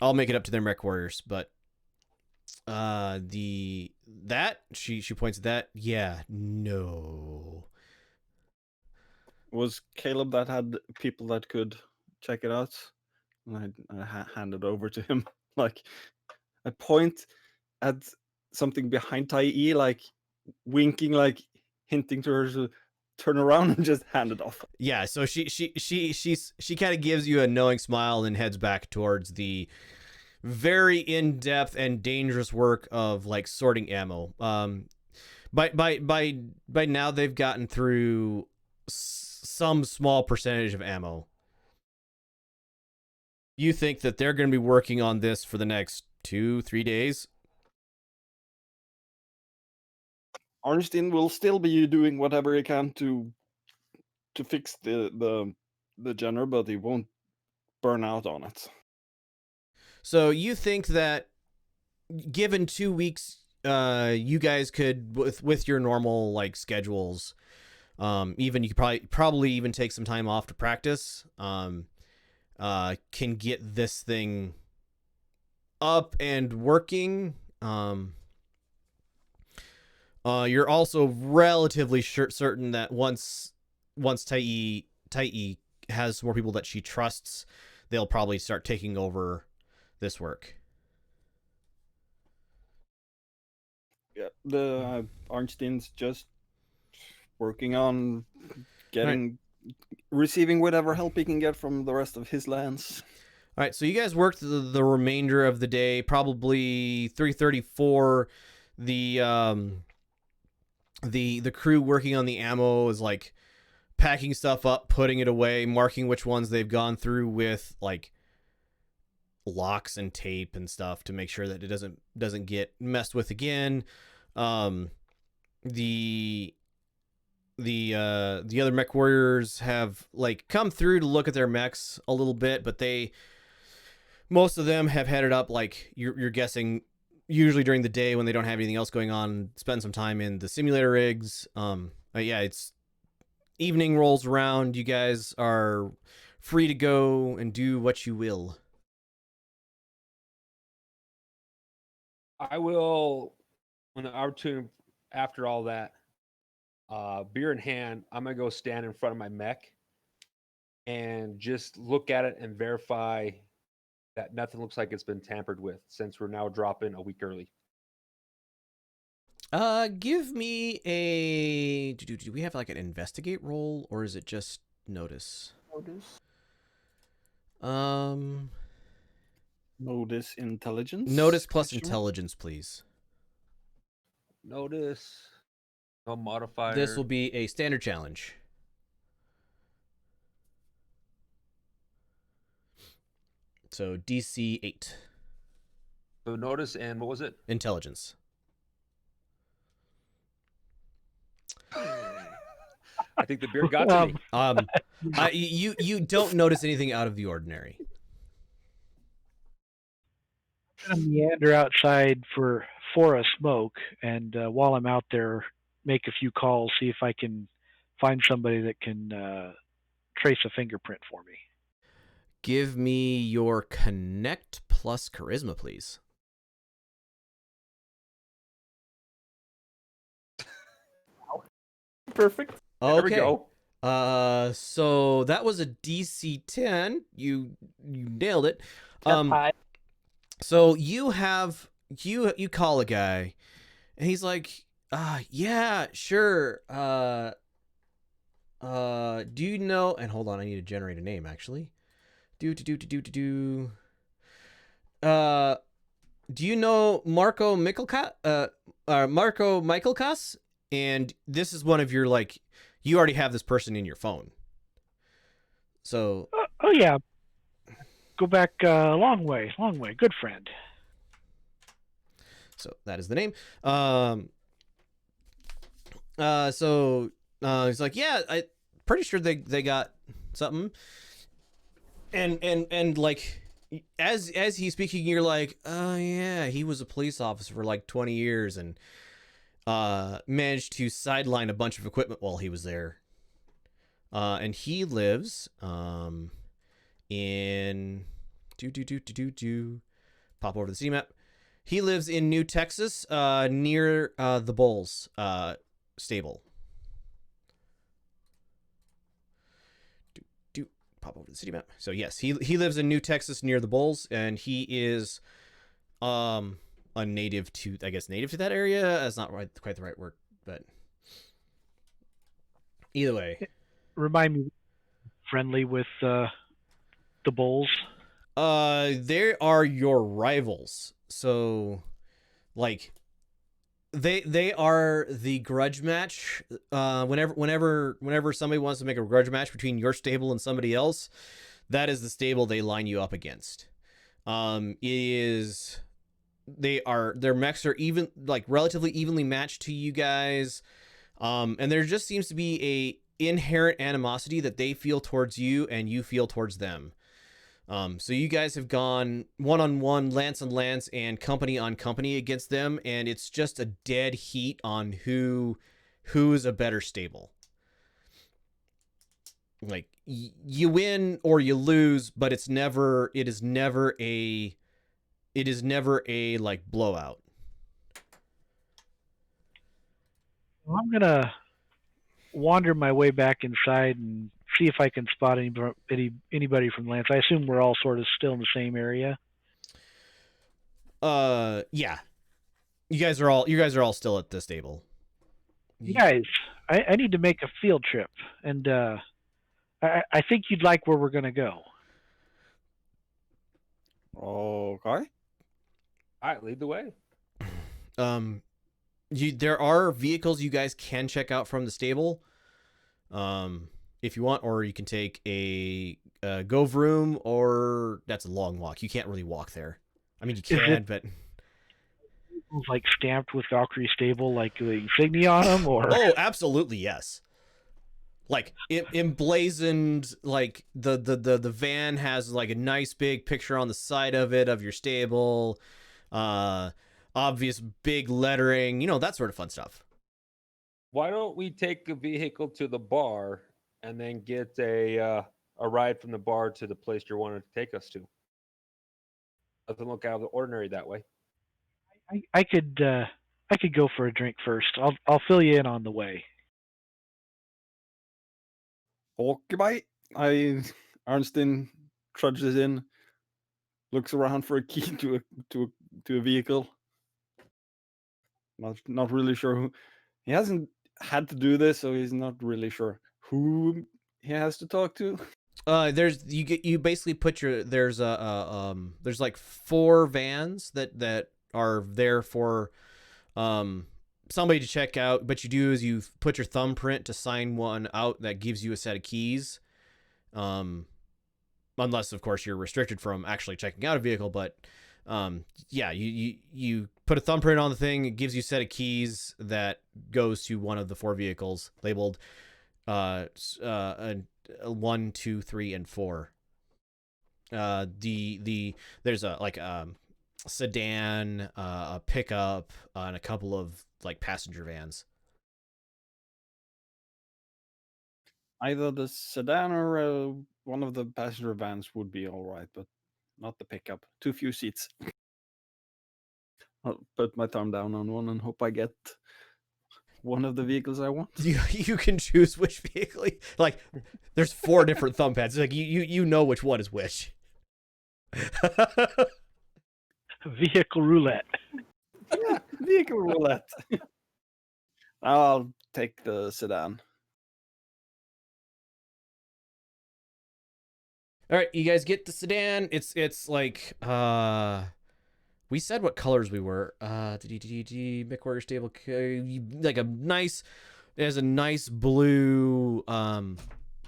I'll make it up to them Rec Warriors, but she points at that. Yeah, no. Was Caleb that had people that could check it out? And I hand it over to him. Like, I point at something behind Tai, like winking, like hinting to her to turn around and just hand it off. Yeah, so she kind of gives you a knowing smile and heads back towards the very in-depth and dangerous work of like sorting ammo. By now they've gotten through some small percentage of ammo. You think that they're going to be working on this for the next 2-3 days? Arnstein will still be doing whatever he can to fix the Jenner, but he won't burn out on it. So you think that given 2 weeks, you guys could, with your normal like schedules, even you could probably even take some time off to practice, can get this thing up and working. You're also relatively certain that once Tai has more people that she trusts, they'll probably start taking over this work. Yeah, the Arnstein's just working on getting, receiving whatever help he can get from the rest of his lands. All right, so you guys worked the remainder of the day, probably 3:34. The crew working on the ammo is like packing stuff up, putting it away, marking which ones they've gone through with like locks and tape and stuff to make sure that it doesn't get messed with again. The other mech warriors have like come through to look at their mechs a little bit, but most of them have headed up, like you're guessing, usually during the day when they don't have anything else going on, spend some time in the simulator rigs. Yeah, it's evening rolls around. You guys are free to go and do what you will. I will, when the opportunity after all that, beer in hand, I'm gonna go stand in front of my mech and just look at it and verify that nothing looks like it's been tampered with, since we're now dropping a week early. Give me a. Do we have like an investigate roll, or is it just notice? Notice intelligence. Notice plus intelligence, please. Notice. No modifier. This will be a standard challenge. So DC 8. So notice, and what was it? Intelligence. I think the beer got to me. You don't notice anything out of the ordinary. I'm gonna meander outside for a smoke, and while I'm out there, make a few calls, see if I can find somebody that can trace a fingerprint for me. Give me your connect plus charisma, please. Perfect. Okay. There we go. So that was a DC 10. You nailed it. That's high. So you call a guy, and he's like, yeah, sure. Do you know? And hold on, I need to generate a name actually. Do you know Marco Michelkas? Marco Michelkas? And this is one of your, like, you already have this person in your phone. So. Oh yeah. Go back a long way. Good friend. So that is the name. So he's like, yeah, I pretty sure they got something. And like, as he's speaking, you're like, oh yeah, he was a police officer for like 20 years and managed to sideline a bunch of equipment while he was there. And he lives in pop over the city map. He lives in New Texas, near the Bulls stable. Pop over to the city map. So yes, he lives in New Texas near the Bulls, and he is a native to that area. That's not quite the right word, but either way. Remind me, friendly with the Bulls. They are your rivals. So, like, they are the grudge match. Whenever somebody wants to make a grudge match between your stable and somebody else, that is the stable they line you up against. Their mechs are relatively evenly matched to you guys. And there just seems to be a inherent animosity that they feel towards you and you feel towards them. So you guys have gone one-on-one, lance on lance, and company on company against them, and it's just a dead heat on who's a better stable. Like, you win or you lose, but it is never a it is never a like blowout. Well, I'm gonna wander my way back inside and see if I can spot anybody from Lance. I assume we're all sort of still in the same area. Yeah. You guys are all still at the stable. Guys, I need to make a field trip, and I think you'd like where we're gonna go. Okay. All right, lead the way. There are vehicles you guys can check out from the stable, if you want, or you can take a go vroom, or that's a long walk. You can't really walk there. I mean, you can, but like stamped with Valkyrie Stable, like the insignia on them, or oh, absolutely yes. Like emblazoned, like the van has like a nice big picture on the side of it of your stable, obvious big lettering, that sort of fun stuff. Why don't we take a vehicle to the bar and then get a ride from the bar to the place you're wanting to take us to? Doesn't look out of the ordinary that way. I could go for a drink first. I'll fill you in on the way. Okay, bye. Arnstein trudges in, looks around for a key to a vehicle. Not really sure who. He hasn't had to do this, so he's not really sure who he has to talk to. You basically put there's like 4 vans that are there for somebody to check out, but you do is you put your thumbprint to sign one out that gives you a set of keys, unless of course you're restricted from actually checking out a vehicle. But yeah, you put a thumbprint on the thing, it gives you a set of keys that goes to one of the 4 vehicles labeled 1, 2, 3, and 4. There's a sedan, a pickup, and a couple of like passenger vans. Either the sedan or one of the passenger vans would be all right, but not the pickup. Too few seats. I'll put my thumb down on one and hope I get one of the vehicles I want. You can choose which vehicle. Like, there's 4 different thumb pads. Like you know which one is which. Vehicle roulette. Yeah, vehicle roulette. I'll take the sedan. All right, you guys get the sedan. It's like we said what colors we were. McWarrior Stable, like it has a nice blue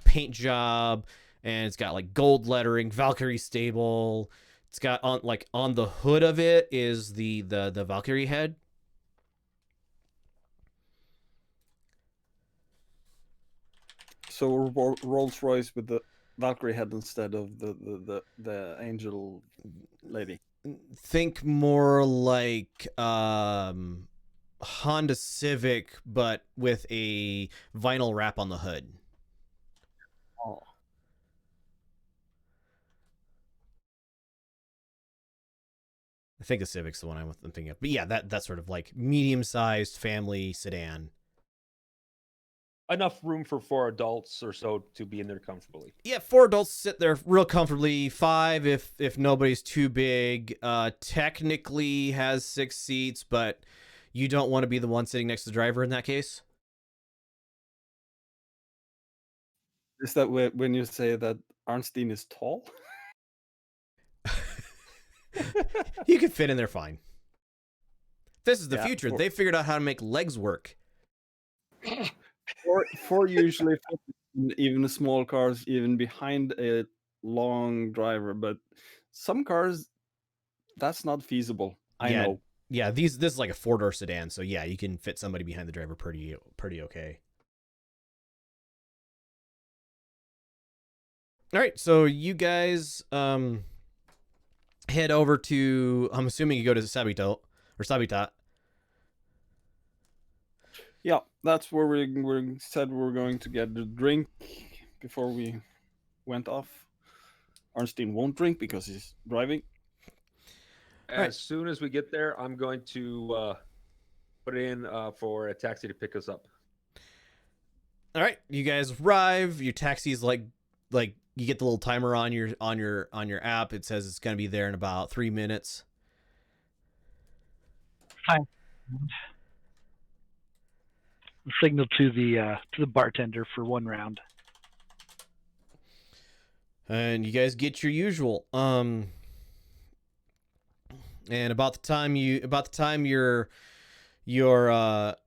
paint job, and it's got like gold lettering, Valkyrie Stable. It's got on the hood of it is the Valkyrie head. So Rolls Royce with the Valkyrie head instead of the angel lady. Think more like Honda Civic, but with a vinyl wrap on the hood. Oh. I think the Civic's the one I'm thinking of. But yeah, that's sort of like medium-sized family sedan. Enough room for 4 adults or so to be in there comfortably. Yeah, 4 adults sit there real comfortably. 5 if nobody's too big. Technically has 6 seats, but you don't want to be the one sitting next to the driver in that case. Is that when you say that Arnstein is tall? You could fit in there fine. This is the Yeah, future. They figured out how to make legs work. Four usually fit in even small cars, even behind a long driver, but some cars that's not feasible. I know. Yeah, this is like a 4-door sedan, so yeah, you can fit somebody behind the driver pretty okay. All right, so you guys head over to, I'm assuming you go to Sabitat. Yeah, that's where we said we were going to get a drink before we went off. Arnstein won't drink because he's driving. As soon as we get there, I'm going to put in for a taxi to pick us up. All right, you guys arrive. Your taxi's like you get the little timer on your app. It says it's gonna be there in about 3 minutes. Fine. Signal to the bartender for 1 round. And you guys get your usual. And about the time you're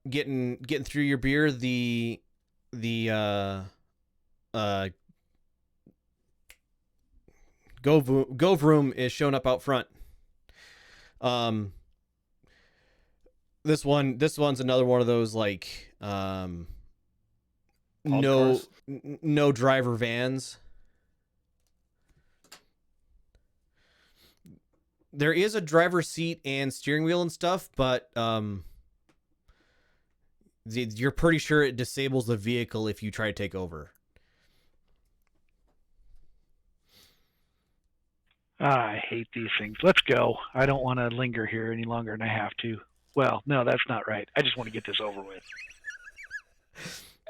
getting through your beer, the Gove room is showing up out front. This one's another one of those like no driver vans. There is a driver's seat and steering wheel and stuff, but you're pretty sure it disables the vehicle if you try to take over. I hate these things. Let's go. I don't want to linger here any longer than I have to. Well, no, that's not right. I just want to get this over with.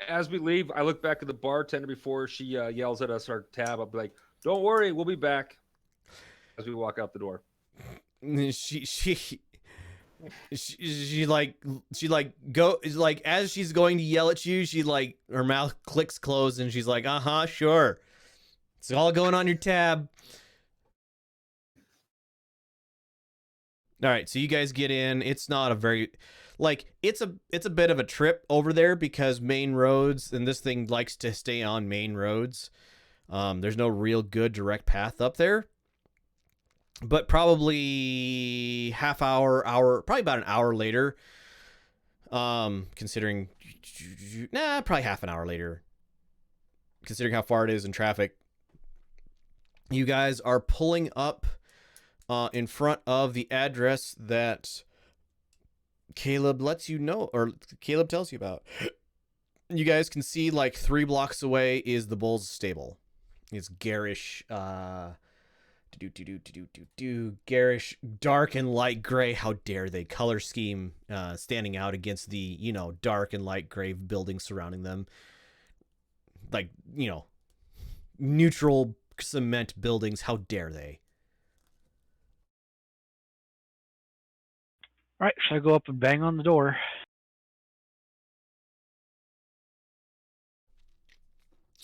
As we leave, I look back at the bartender before she yells at us our tab. I'll be like, "Don't worry, we'll be back." As we walk out the door. She go like as she's going to yell at you, she like her mouth clicks closed and she's like, sure, it's all going on your tab. All right, so you guys get in. It's not a very it's a bit of a trip over there because main roads, and this thing likes to stay on main roads. There's no real good direct path up there. But probably probably about an hour later, considering, probably half an hour later, considering how far it is in traffic, you guys are pulling up in front of the address that Caleb lets you know, or Caleb tells you about. You guys can see like 3 blocks away is the Bulls stable. It's garish, garish, dark and light gray. How dare they? Color scheme standing out against the, dark and light gray buildings surrounding them. Like, neutral cement buildings. How dare they? All right, so I go up and bang on the door.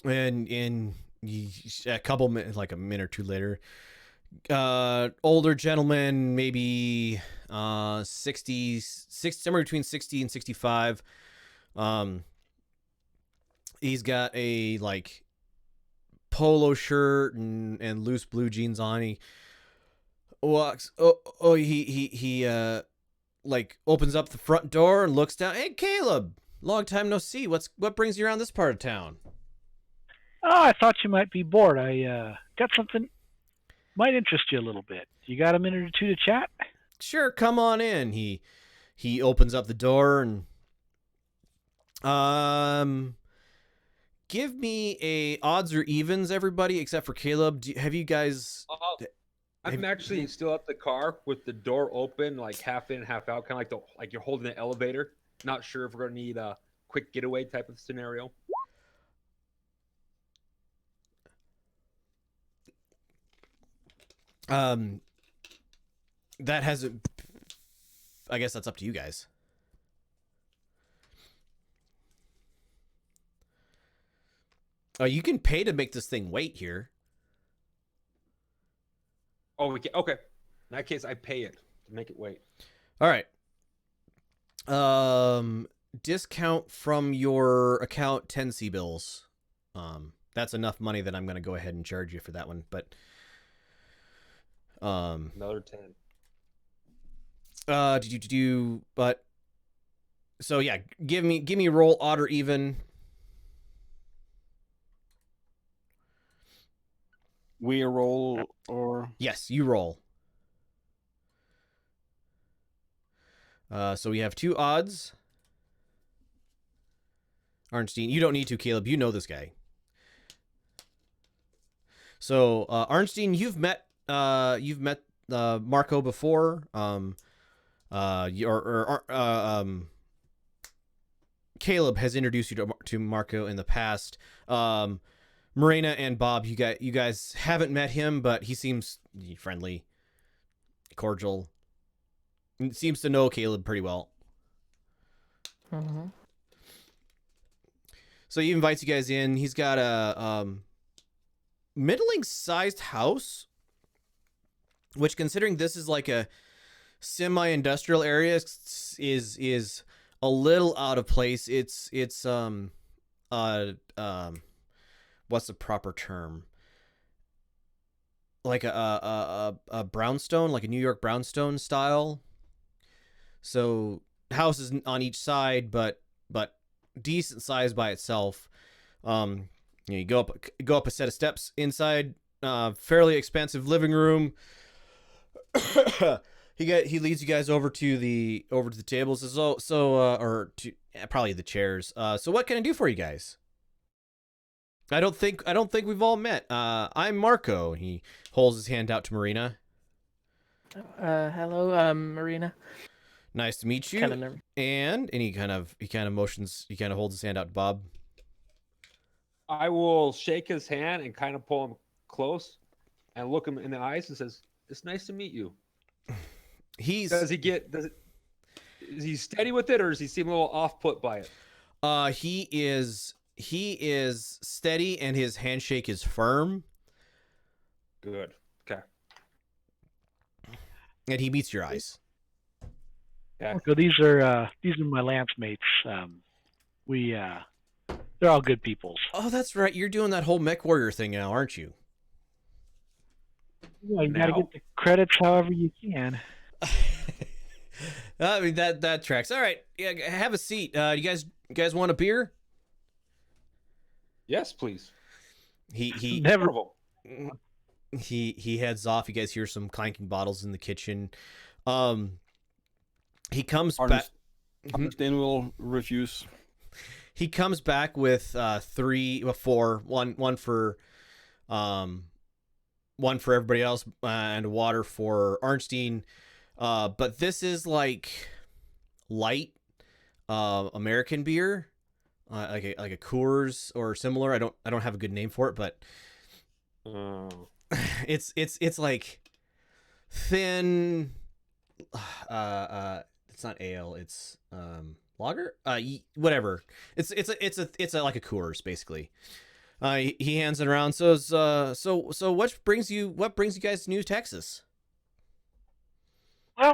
And a couple minutes, like a minute or two later, older gentleman, maybe 60, somewhere between 60 and 65. He's got a like polo shirt and loose blue jeans on. He walks. He like opens up the front door and looks down. Hey, Caleb, long time no see. What brings you around this part of town? Oh, I thought you might be bored. I got something might interest you a little bit. You got a minute or two to chat? Sure, come on in. He opens up the door and give me a odds or evens, everybody except for Caleb. Have you guys? I'm actually still at the car with the door open, like half in, half out, kind of like you're holding an elevator. Not sure if we're gonna need a quick getaway type of scenario. That hasn't. I guess that's up to you guys. Oh, you can pay to make this thing wait here. Oh, we can. Okay. In that case, I pay it to make it wait. All right. Discount from your account 10 C-bills. That's enough money that I'm going to go ahead and charge you for that one, but another 10. But so yeah, give me a roll, odd or even. We roll or Yes, you roll. So we have 2 odds. Arnstein, you don't need to, Caleb. You know this guy. So Arnstein, you've met Marco before. Caleb has introduced you to Marco in the past. Marina and Bob, you guys haven't met him, but he seems friendly, cordial. Seems to know Caleb pretty well. Mm-hmm. So he invites you guys in. He's got a middling-sized house, which, considering this is like a semi-industrial area, is a little out of place. It's what's the proper term? Like a brownstone, like a New York brownstone style. So houses on each side, but decent size by itself. You go up a set of steps inside. Fairly expensive living room. He leads you guys over to the tables. Or to probably the chairs. So what can I do for you guys? I don't think we've all met. I'm Marco. He holds his hand out to Marina. Hello, Marina. Nice to meet you. Kind of nervous. And he kind of motions. He kind of holds his hand out to Bob. I will shake his hand and kind of pull him close and look him in the eyes and says, "It's nice to meet you." Is he steady with it, or does he seem a little off put by it? He is steady and his handshake is firm. Good. Okay. And he meets your eyes. Yeah. So these are my lance mates. They're all good peoples. Oh, that's right. You're doing that whole mech warrior thing now, aren't you? Yeah, you gotta get the credits however you can. I mean that tracks. All right, yeah, have a seat. You guys want a beer? Yes, please. He Never. he heads off. You guys hear some clanking bottles in the kitchen. He comes back. Arnstein will refuse. He comes back with four. One for everybody else, and water for Arnstein. But this is like light American beer, like a Coors or similar. I don't have a good name for it, but it's like thin. It's not ale. It's lager. Whatever. It's like a Coors basically. He hands it around. So what brings you guys to New Texas? Well,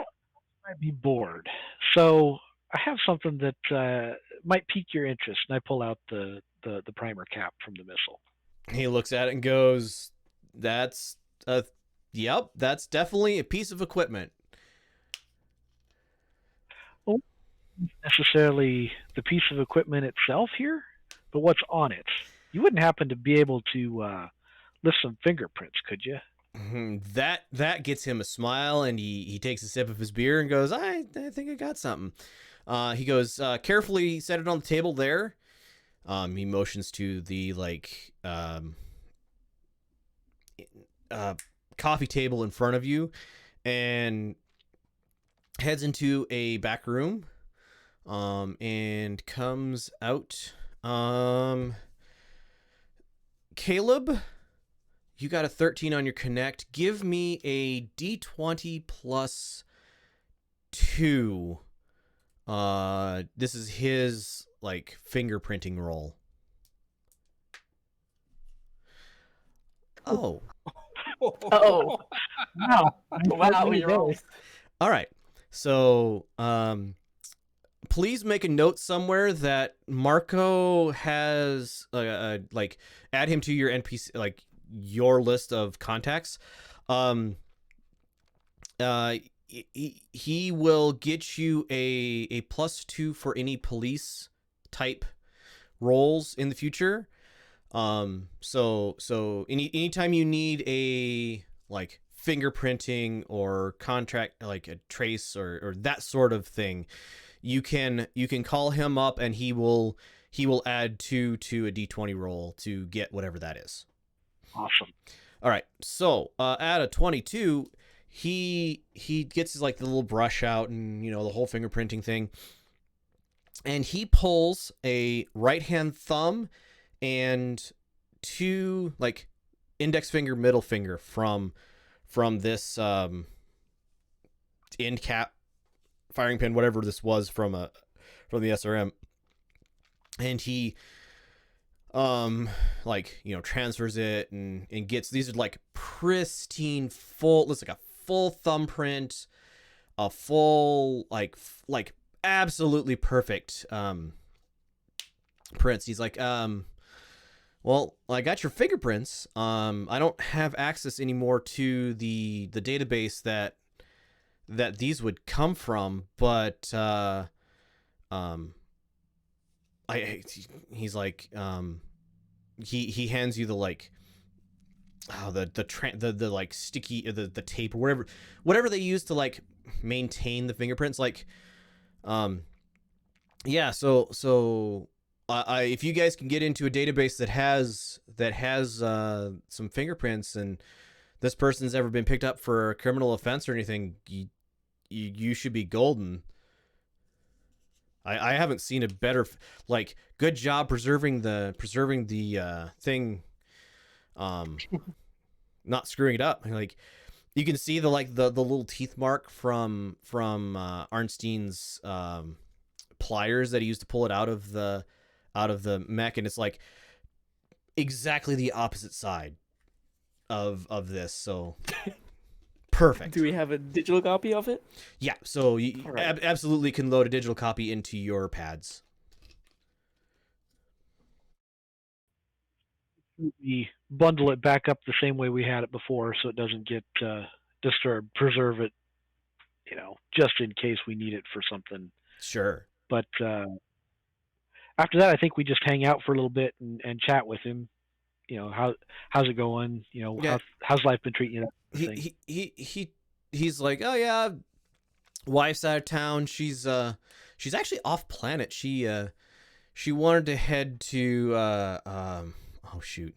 I might be bored, so I have something that might pique your interest, and I pull out the primer cap from the missile. He looks at it and goes, "That's yep, that's definitely a piece of equipment." Well, not necessarily the piece of equipment itself here, but what's on it. You wouldn't happen to be able to lift some fingerprints, could you? That gets him a smile, and he takes a sip of his beer and goes, I think I got something. He goes, carefully set it on the table there. He motions to the coffee table in front of you and heads into a back room and comes out. Caleb, you got a 13 on your connect. Give me a D20 plus 2. This is his fingerprinting roll. Oh. Oh, Wow! wow, you're all... All right. So, please make a note somewhere that Marco has add him to your NPC, your list of contacts. He will get you a +2 for any police type roles in the future. So anytime you need a fingerprinting or contract, like a trace or that sort of thing, you can call him up and he will add 2 to a D20 roll to get whatever that is. Awesome. All right. So, at a 22, he gets his like the little brush out and the whole fingerprinting thing, and he pulls a right hand thumb and two like index finger, middle finger from this end cap firing pin, whatever this was from the SRM, and he transfers it and gets, these are like pristine full, looks like a full thumbprint, a full like absolutely perfect prints. He's like, well, I got your fingerprints. I don't have access anymore to the database that these would come from, but he's like, he hands you the like, the like sticky, the tape or whatever they use to like maintain the fingerprints, like, yeah. So if you guys can get into a database that has some fingerprints, and this person's ever been picked up for a criminal offense or anything, you should be golden. I haven't seen a better, like, good job preserving the thing, not screwing it up. Like, you can see the little teeth mark from Arnstein's pliers that he used to pull it out of the mech, and it's like exactly the opposite side of this. So perfect. Do we have a digital copy of it? Yeah, so you right. Absolutely can load a digital copy into your pads. We bundle it back up the same way we had it before, so it doesn't get disturbed. Preserve it, just in case we need it for something. Sure. But after that, I think we just hang out for a little bit and chat with him. How's it going? Yeah. How's life been treating you? He's like, oh yeah, wife's out of town. She's actually off planet. She wanted to head to oh shoot.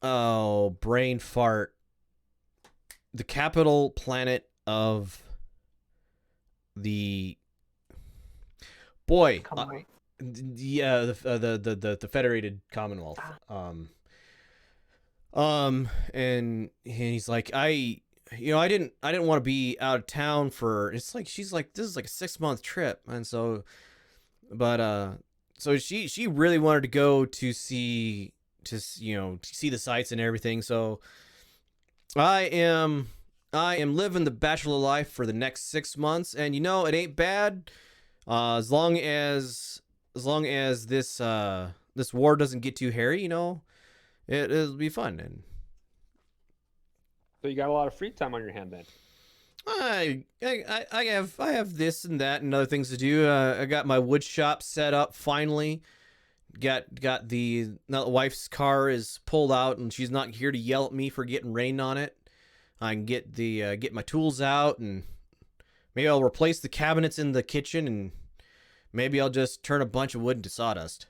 Oh, brain fart. The capital planet of the yeah, the Federated Commonwealth. And he's like, I didn't want to be out of town for, it's like, she's like, this is like a 6-month trip, and so, but so she really wanted to go to see the sights and everything. So I am living the bachelor life for the next 6 months, and it ain't bad, as long as this war doesn't get too hairy, it'll be fun. And so you got a lot of free time on your hand then. I have this and that and other things to do. I got my wood shop set up finally. Got now the wife's car is pulled out and she's not here to yell at me for getting rain on it. I can get my tools out, and maybe I'll replace the cabinets in the kitchen, and maybe I'll just turn a bunch of wood into sawdust.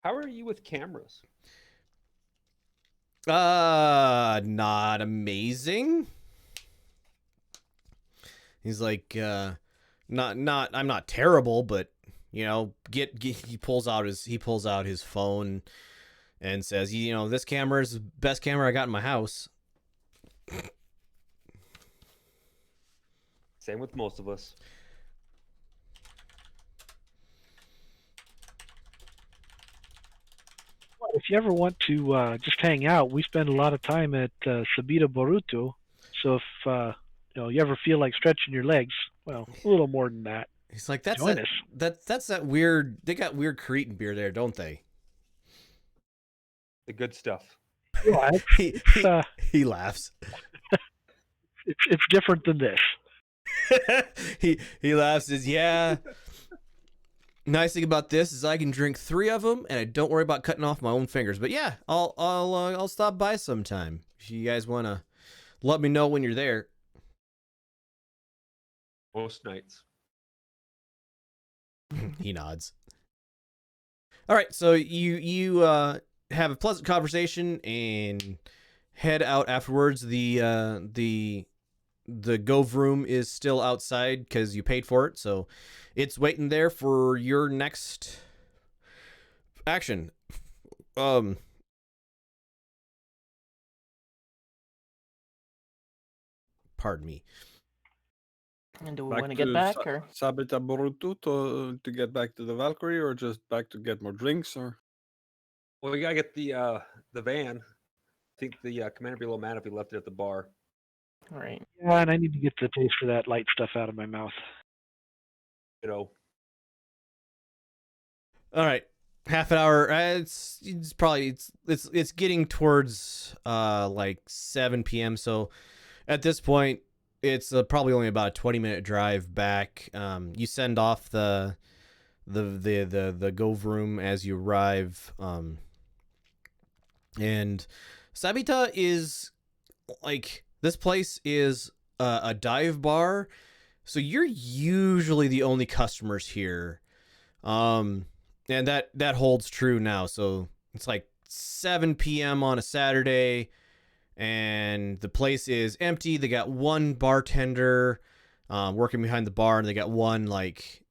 How are you with cameras? Not amazing. He's like, I'm not terrible, but he pulls out his phone and says, this camera is the best camera I got in my house. Same with most of us. If you ever want to just hang out, we spend a lot of time at Sabita Boruto. So if you ever feel like stretching your legs, well, a little more than that. He's like, that's Join us. That's that weird. They got weird Cretan beer there, don't they? The good stuff. Yeah, he laughs. It's different than this. he laughs. Says, yeah. Nice thing about this is I can drink 3 of them, and I don't worry about cutting off my own fingers. But yeah, I'll stop by sometime if you guys want to. Let me know when you're there. Most nights. He nods. All right, so you have a pleasant conversation and head out afterwards. The Gove room is still outside because you paid for it, so it's waiting there for your next action. Pardon me. And do we Back want to get to back or? Sabita Boruto to get back to the Valkyrie, or just back to get more drinks, or Well, we gotta get the van. I think the commander would be a little mad if we left it at the bar. All right. Yeah, and I need to get the taste for that light stuff out of my mouth. You know, All right, half an hour. It's probably it's getting towards like 7 p.m. So at this point, it's probably only about a 20-minute drive back. You send off the Gove room as you arrive. And Sabita is like, this place is a dive bar, so you're usually the only customers here. And that holds true now. So it's like 7 p.m. on a Saturday, and the place is empty. They got one bartender working behind the bar, and they got one like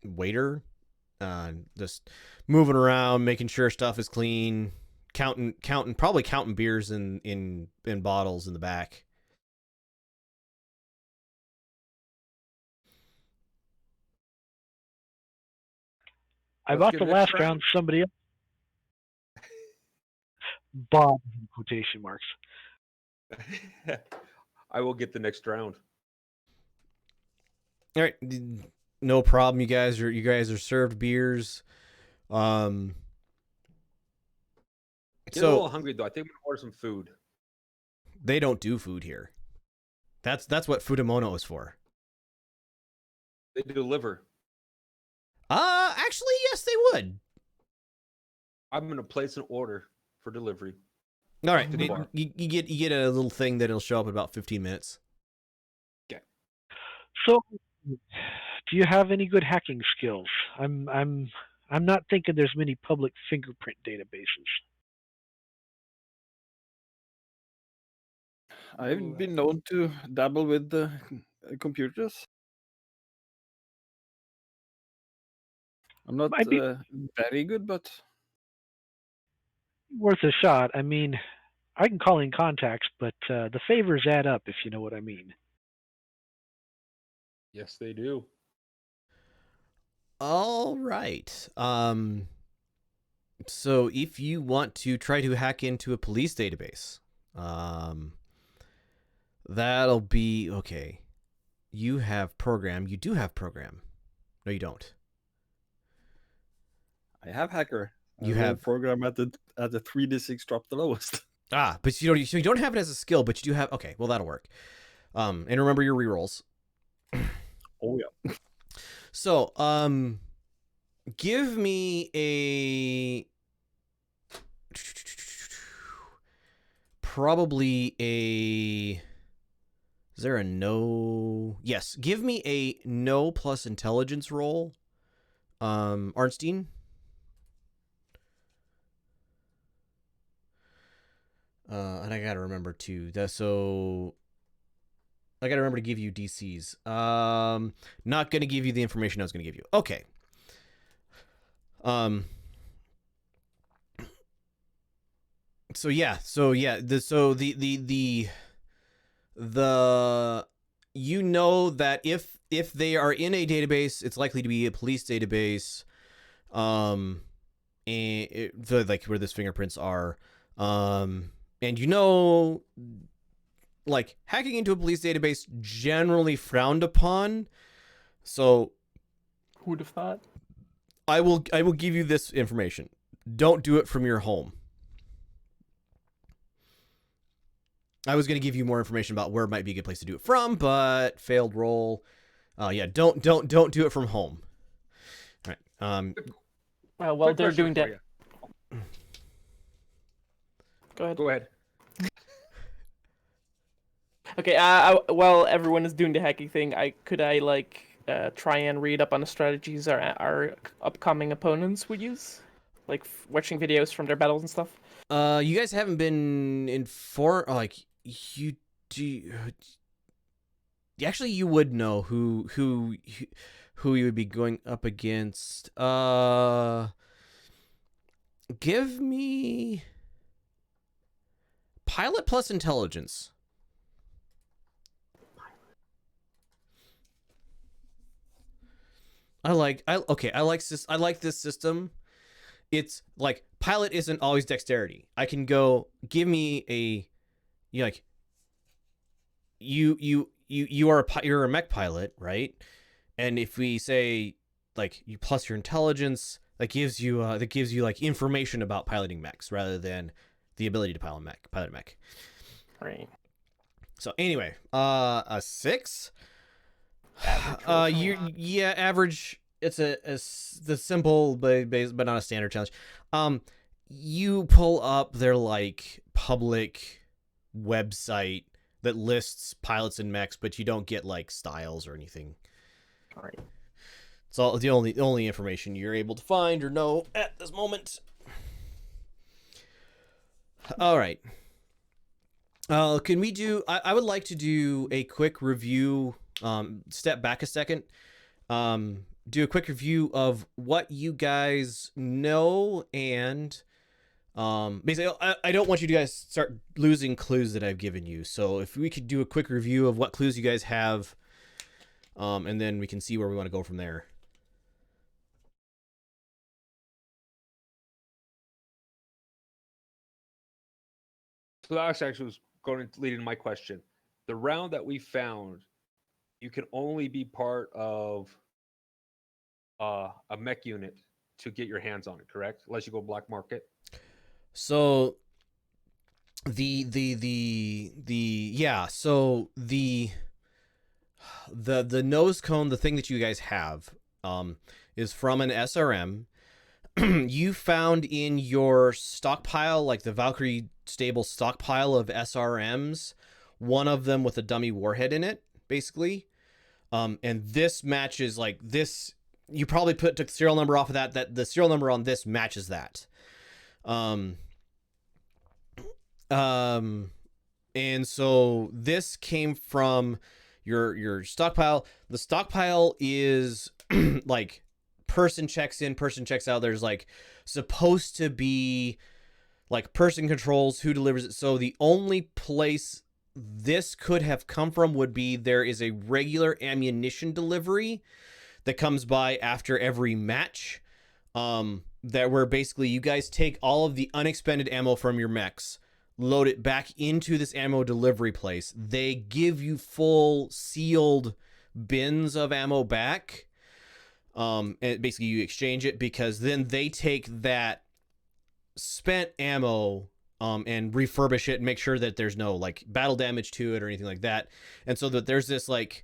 waiter just moving around, making sure stuff is clean, probably counting beers in bottles in the back. I Let's bought get the next last round. round. Somebody else bought in quotation marks. I will get the next round. All right, no problem. You guys are served beers. Get a little hungry though. I think I'm gonna order some food. They don't do food here. That's what Fudamono is for. They deliver. Actually, yes, they would. I'm gonna place an order for delivery. All right, To the bar. you get a little thing that'll show up in about 15 minutes. So, do you have any good hacking skills? I'm not thinking there's many public fingerprint databases. I've been known to dabble with the computers. I'm not Might be very good, but worth a shot. I mean, I can call in contacts, but the favors add up, if you know what I mean. Yes, they do. All right. So if you want to try to hack into a police database, that'll be okay. You have program. You do have program. No, you don't. I have hacker. You I roll have- program at the 3d6 drop the lowest. But you don't have it as a skill, but you do have. Okay, well that'll work. And remember your rerolls. Oh yeah. So, give me probably a. Is there a no? Yes, give me a no plus intelligence roll. Arnstein. And I gotta remember too. I gotta remember to give you DCs. Not gonna give you the information I was gonna give you. Okay. So the you know that if they are in a database, it's likely to be a police database. And like where these fingerprints are. And you know, like hacking into a police database generally frowned upon. So Who would have thought? I will give you this information. Don't do it from your home. I was going to give you more information about where might be a good place to do it from, but failed roll. Yeah, don't do it from home. All right. Well, Quick they're question doing for that. you. Go ahead. Go ahead. Okay. While everyone is doing the hacking thing, could I like try and read up on the strategies our upcoming opponents would use, like watching videos from their battles and stuff? You guys haven't been informed. Like you do. Actually, you would know who you would be going up against. Give me pilot plus intelligence. I like this system. It's like pilot isn't always dexterity. I can go give me a you're a mech pilot, right? And if we say like you plus your intelligence, that gives you like information about piloting mechs rather than the ability to pilot a mech. Right. So anyway, a 6. Average. Average. It's the simple but not a standard challenge. You pull up their like public website that lists pilots and mechs, but you don't get like styles or anything. All right. It's all the only information you're able to find or know at this moment. All right. Can we do? I would like to do a quick review. Step back a second. Do a quick review of what you guys know, and basically, I don't want you guys to start losing clues that I've given you. So if we could do a quick review of what clues you guys have, and then we can see where we want to go from there. So that actually was going to lead into my question. The round that we found, you can only be part of a mech unit to get your hands on it, correct? Unless you go black market. So the nose cone, the thing that you guys have, is from an SRM. You found in your stockpile, like the Valkyrie stable stockpile of SRMs, one of them with a dummy warhead in it, basically. And this matches like this. You probably took the serial number off of that the serial number on this matches that. And so this came from your stockpile. The stockpile is like person checks in, person checks out. There's like supposed to be like person controls who delivers it. So the only place this could have come from would be there is a regular ammunition delivery that comes by after every match, that where basically you guys take all of the unexpended ammo from your mechs, load it back into this ammo delivery place. They give you full sealed bins of ammo back. And basically you exchange it, because then they take that spent ammo and refurbish it and make sure that there's no like battle damage to it or anything like that. And so that there's this like,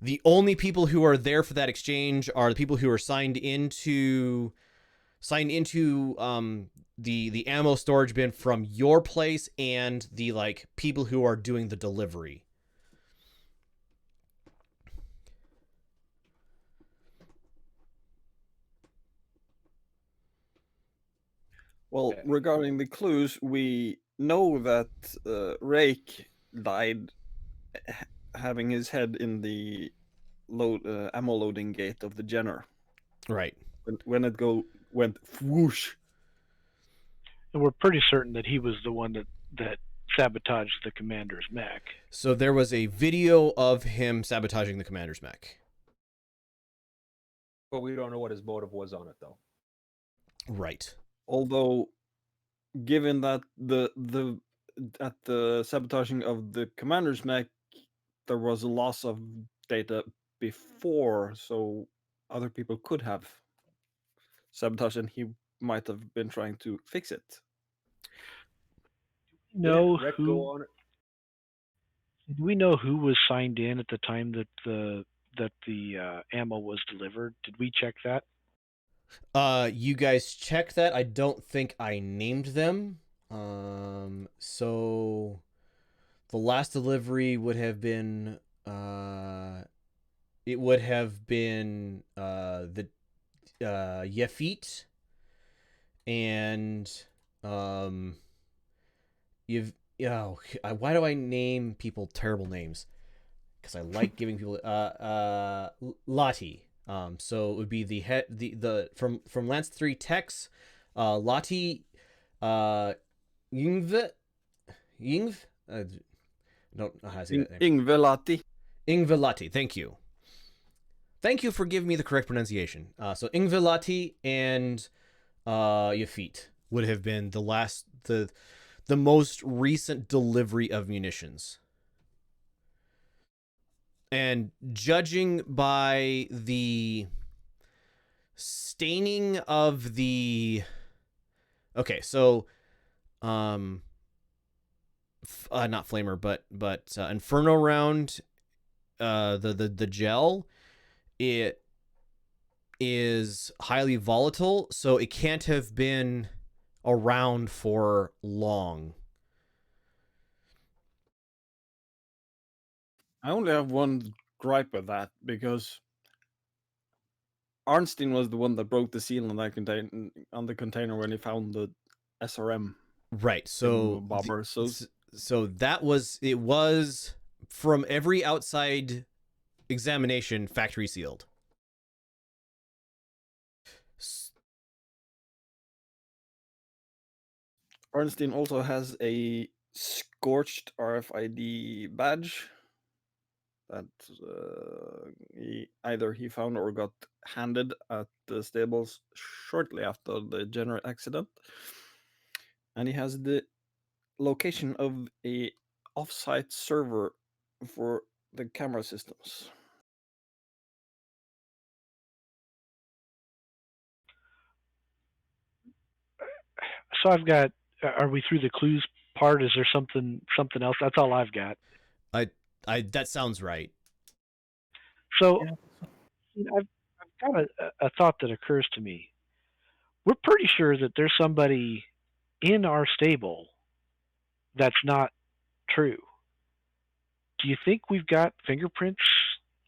the only people who are there for that exchange are the people who are signed into the ammo storage bin from your place, and the like people who are doing the delivery. Well, Okay. regarding the clues, we know that Rake died having his head in the ammo loading gate of the Jenner. Right. When it went whoosh. And we're pretty certain that he was the one that sabotaged the commander's mech. So there was a video of him sabotaging the commander's mech. But we don't know what his motive was on it, though. Right. Although, given that the sabotaging of the commander's mech, there was a loss of data before, so other people could have sabotaged, and he might have been trying to fix it. Know Rick, who? go on. Do we know who was signed in at the time that the ammo was delivered? Did we check that? You guys check that. I don't think I named them. So the last delivery would have been it would have been the Yefit and you've why do I name people terrible names? Because I like giving people Lottie. So it would be the from Lance 3 Tex, Lottie, Yngve, I don't know how to say that name. Yngve Lati. Yngve Lottie. Thank you. Thank you for giving me the correct pronunciation. So Yngve Lottie and Yafit would have been the most recent delivery of munitions. And judging by the staining of the not flamer but Inferno round, the gel, it is highly volatile, so it can't have been around for long. I only have one gripe with that, because Arnstein was the one that broke the seal on that the container when he found the SRM Right. So bomber. So that was from every outside examination factory sealed. Arnstein also has a scorched RFID badge that he found or got handed at the stables shortly after the Jenner accident, and he has the location of a off-site server for the camera systems. So I've got. Are we through the clues part? Is there something else? That's all I've got. I that sounds right. So I've got a thought that occurs to me. We're pretty sure that there's somebody in our stable that's not true. Do you think we've got fingerprints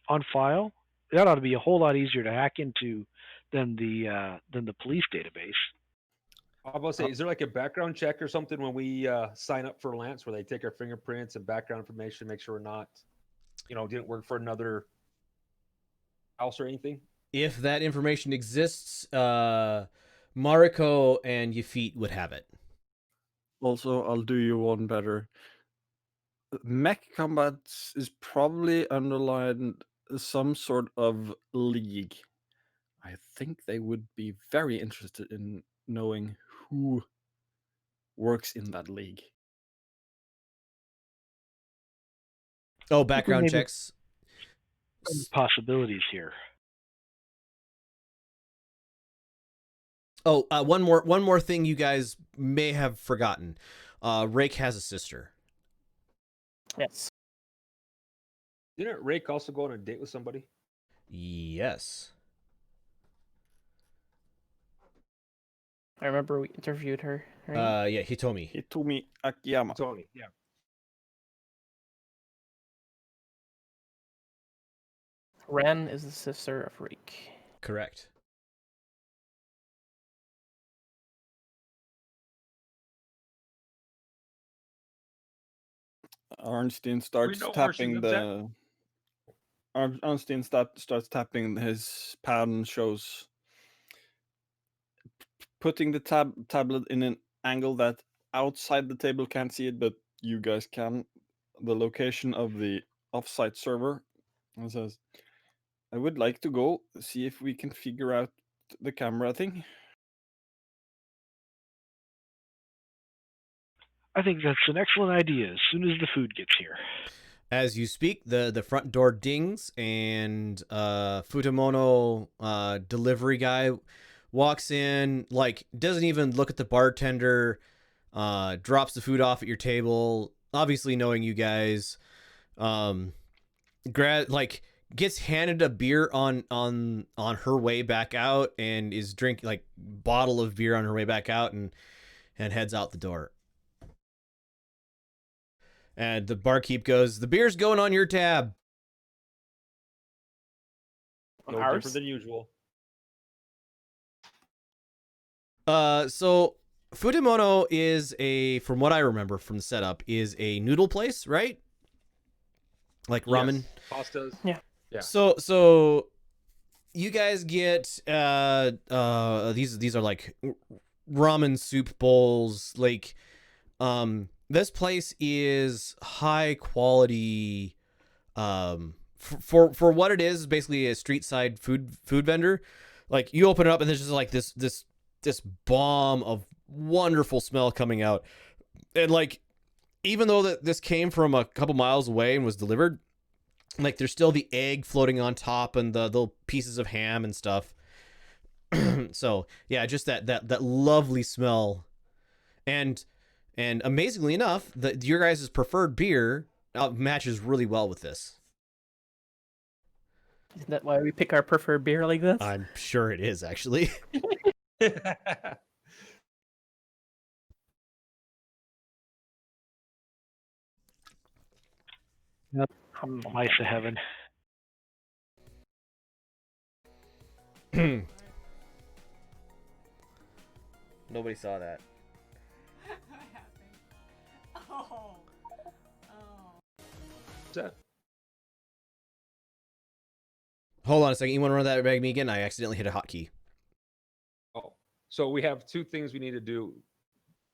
on file? That ought to be a whole lot easier to hack into than the police database. I was about to say, is there like a background check or something when we sign up for Lance, where they take our fingerprints and background information, make sure we're not, didn't work for another house or anything? If that information exists, Mariko and Yafit would have it. Also, I'll do you one better. Mech combat is probably underlined some sort of league. I think they would be very interested in knowing who works in that league. Oh, background checks. Possibilities here. Oh, one more thing you guys may have forgotten. Rake has a sister. Yes. Didn't Rake also go on a date with somebody? Yes. I remember we interviewed her. Right? Yeah, Hitomi. Hitomi Akiyama. Tony, yeah. Ren is the sister of Reek. Correct. Arnstein starts tapping the. Arnstein starts tapping his pad and shows, putting the tablet in an angle that outside the table can't see it, but you guys can. The location of the offsite server, and says, "I would like to go see if we can figure out the camera thing." I think that's an excellent idea. As soon as the food gets here. As you speak, the front door dings, and Futamono delivery guy walks in, like, doesn't even look at the bartender, drops the food off at your table, obviously knowing you guys, gets handed a beer on her way back out, and is drinking, like, bottle of beer on her way back out, and heads out the door. And the barkeep goes, "The beer's going on your tab." On No ours? different than usual. So Fudimono is from what I remember from the setup, is a noodle place, right? Like ramen. Yes. Pastas. Yeah. Yeah. So you guys get these are like ramen soup bowls. Like this place is high quality. For what it is, basically a street side food vendor. Like you open it up and there's just like this bomb of wonderful smell coming out, and like even though that this came from a couple miles away and was delivered, like there's still the egg floating on top and the little pieces of ham and stuff. So yeah, just that lovely smell, and amazingly enough, your guys' preferred beer matches really well with this. Isn't that why we pick our preferred beer like this? I'm sure it is, actually. Mice of heaven. Nobody saw that. Hold on a second. You want to run that by me again? I accidentally hit a hotkey. Oh, so we have two things we need to do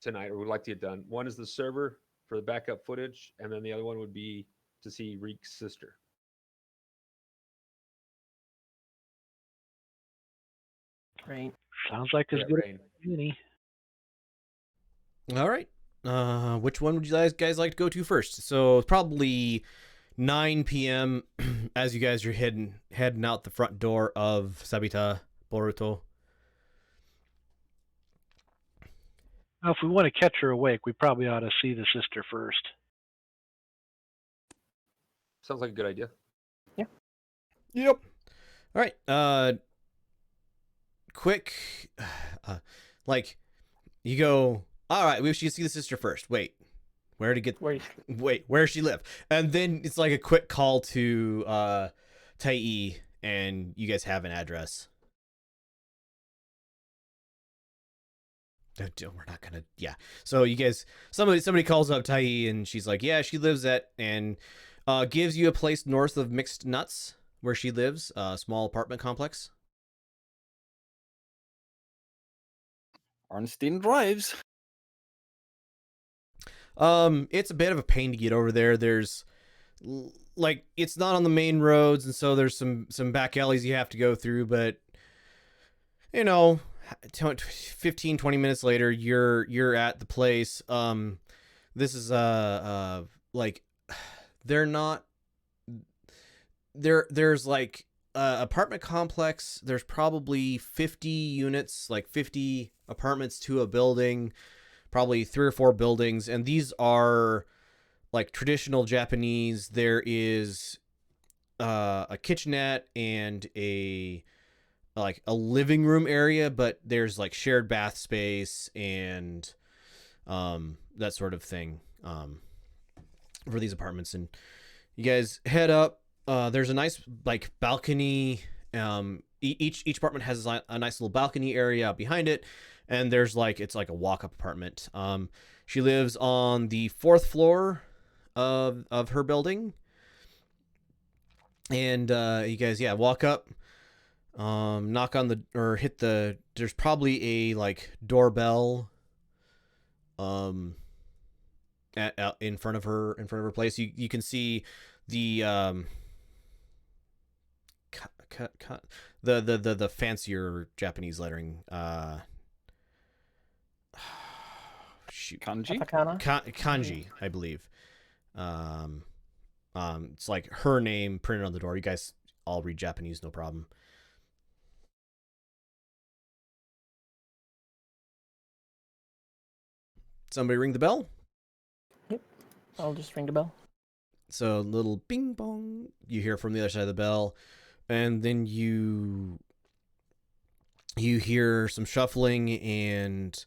tonight, or we'd like to get done. One is the server for the backup footage, and then the other one would be to see Reek's sister. Right. Sounds like as Yeah, good Rain. as any. All right. Which one would you guys like to go to first? So probably 9 p.m. as you guys are heading out the front door of Sabita Boruto. Now, if we want to catch her awake, we probably ought to see the sister first. Sounds like a good idea. Yep. All right. Quick. Like, you go. All right. We should see the sister first. Wait. Where does she live? And then it's like a quick call to Tai, and you guys have an address. We're not gonna. Yeah. So you guys, somebody calls up Tai, and she's like, yeah, she lives at, and gives you a place north of Mixed Nuts where she lives, a small apartment complex. Arnstein drives. It's a bit of a pain to get over there. There's like, it's not on the main roads, and so there's some back alleys you have to go through, but you know, 15 20 minutes later you're at the place. This is like, they're not there's like apartment complex. There's probably 50 units, like 50 apartments to a building, probably 3 or 4 buildings, and these are like traditional Japanese. There is a kitchenette and a living room area, but there's like shared bath space and that sort of thing for these apartments. And you guys head up. There's a nice like balcony. Each apartment has a nice little balcony area behind it, and there's it's like a walk-up apartment. She lives on the 4th floor of her building, and you guys walk up, knock on hit the. There's probably a like doorbell in front of her place. You can see the the fancier Japanese lettering. Shoot. Kanji. Katakana? Kanji, I believe. It's like her name printed on the door. You guys all read Japanese, no problem. Somebody ring the bell. Yep. I'll just ring the bell. So a little bing bong you hear from the other side of the bell, and then you hear some shuffling, and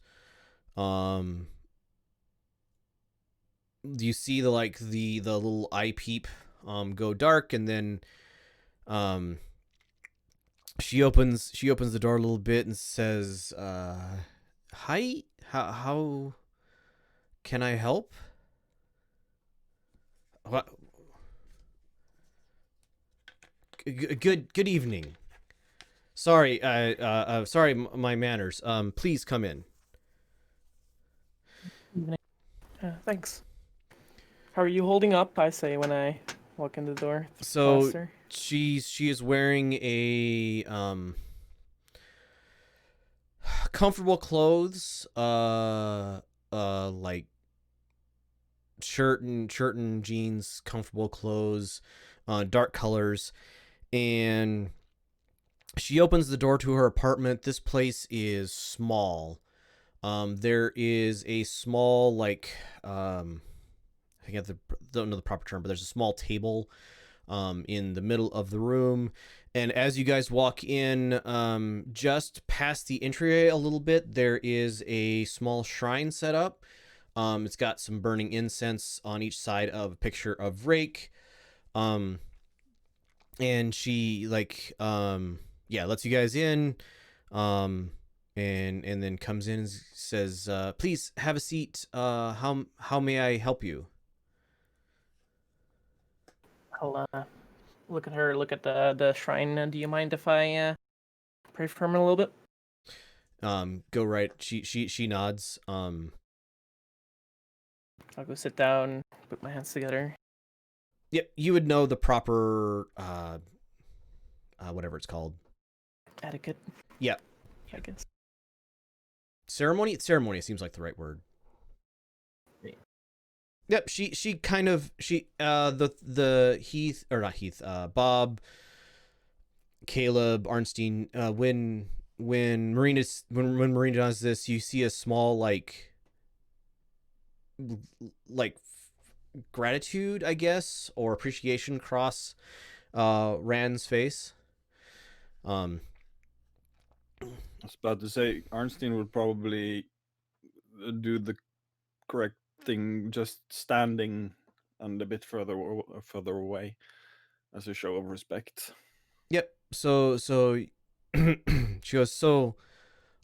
you see the little eye peep go dark, and then She opens the door a little bit and says, "Hi, how can I help?" What? Good evening. Sorry, sorry, my manners. Please come in. Evening. Thanks. How are you holding up? I say when I walk in the door. So past her. she is wearing a comfortable clothes, like shirt and jeans, comfortable clothes, dark colors, and she opens the door to her apartment. This place is small. There is a small, like, I think I don't know the proper term, but there's a small table in the middle of the room. And as you guys walk in, just past the entryway a little bit, there is a small shrine set up. It's got some burning incense on each side of a picture of Rake. And she, like, lets you guys in. And then comes in and says, "Please have a seat. How may I help you?" I'll look at her, look at the shrine. Do you mind if I pray for him a little bit? Go right. She nods. I'll go sit down, put my hands together. Yep, you would know the proper whatever it's called. Etiquette. Yep. I guess. Ceremony seems like the right word. Yeah. Yep, she kind of the Heath, or not Heath, Bob, Caleb, Arnstein, when Marina does this, you see a small like gratitude, I guess, or appreciation cross Rand's face. I was about to say Arnstein would probably do the correct thing, just standing and a bit further away, as a show of respect. Yep. So she goes, "So,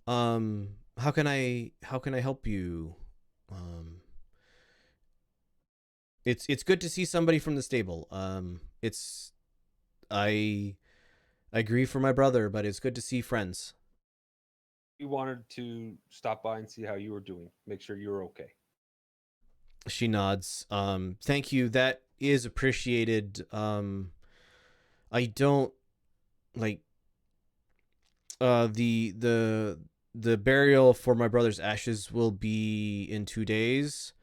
how can I help you? It's good to see somebody from the stable. It's I grieve for my brother, but it's good to see friends." We wanted to stop by and see how you were doing. Make sure you were okay. She nods. Thank you. That is appreciated. I don't like the burial for my brother's ashes will be in 2 days.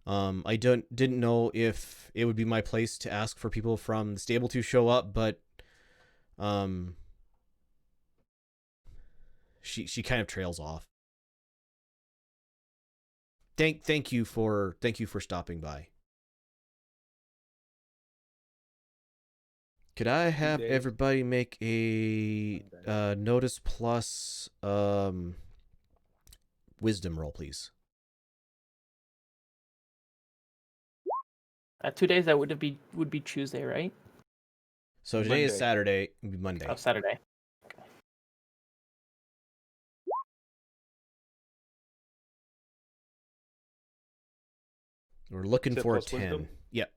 I didn't know if it would be my place to ask for people from the stable to show up, but she kind of trails off. Thank you for stopping by. Could I have days. everybody make a notice plus wisdom roll, please? 2 days that would be Tuesday, right? So today is Monday. Saturday. It would be Monday. Oh, Saturday. Okay. We're looking Is it for a plus 10. wisdom? Yep.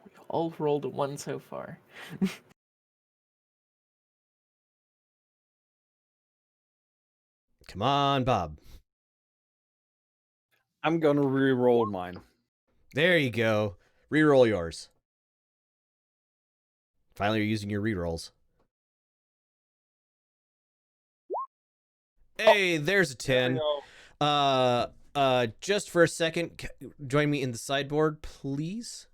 We've all rolled a 1 so far. Come on, Bob. I'm gonna re-roll mine. There you go. Reroll yours. Finally, you're using your rerolls. Hey, there's a 10. Just for a second, join me in the sideboard, please.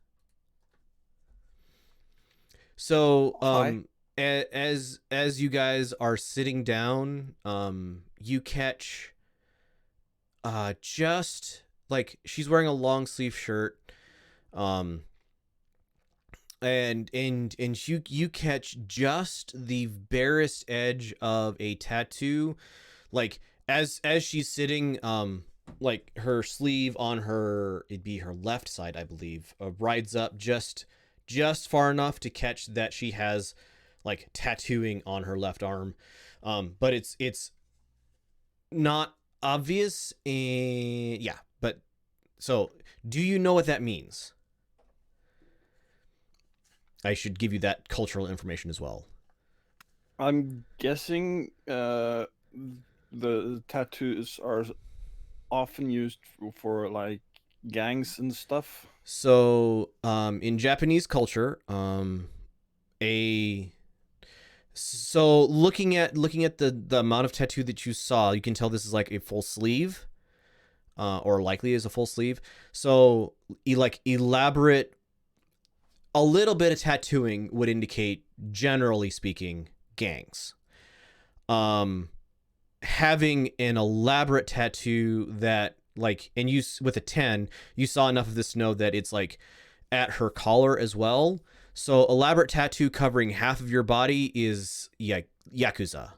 So, as you guys are sitting down, you catch just like she's wearing a long sleeve shirt, and you catch just the barest edge of a tattoo, like as she's sitting, like her sleeve on her, it'd be her left side, I believe, rides up just far enough to catch that she has like tattooing on her left arm. But it's not obvious. And yeah, but so do you know what that means? I should give you that cultural information as well. I'm guessing the tattoos are often used for like gangs and stuff. So, in Japanese culture, looking at the amount of tattoo that you saw, you can tell this is like a full sleeve, or likely is a full sleeve. So, elaborate, a little bit of tattooing would indicate, generally speaking, gangs. Having an elaborate tattoo that like, and you with a 10, you saw enough of this to know that it's like at her collar as well. So elaborate tattoo covering half of your body is yakuza.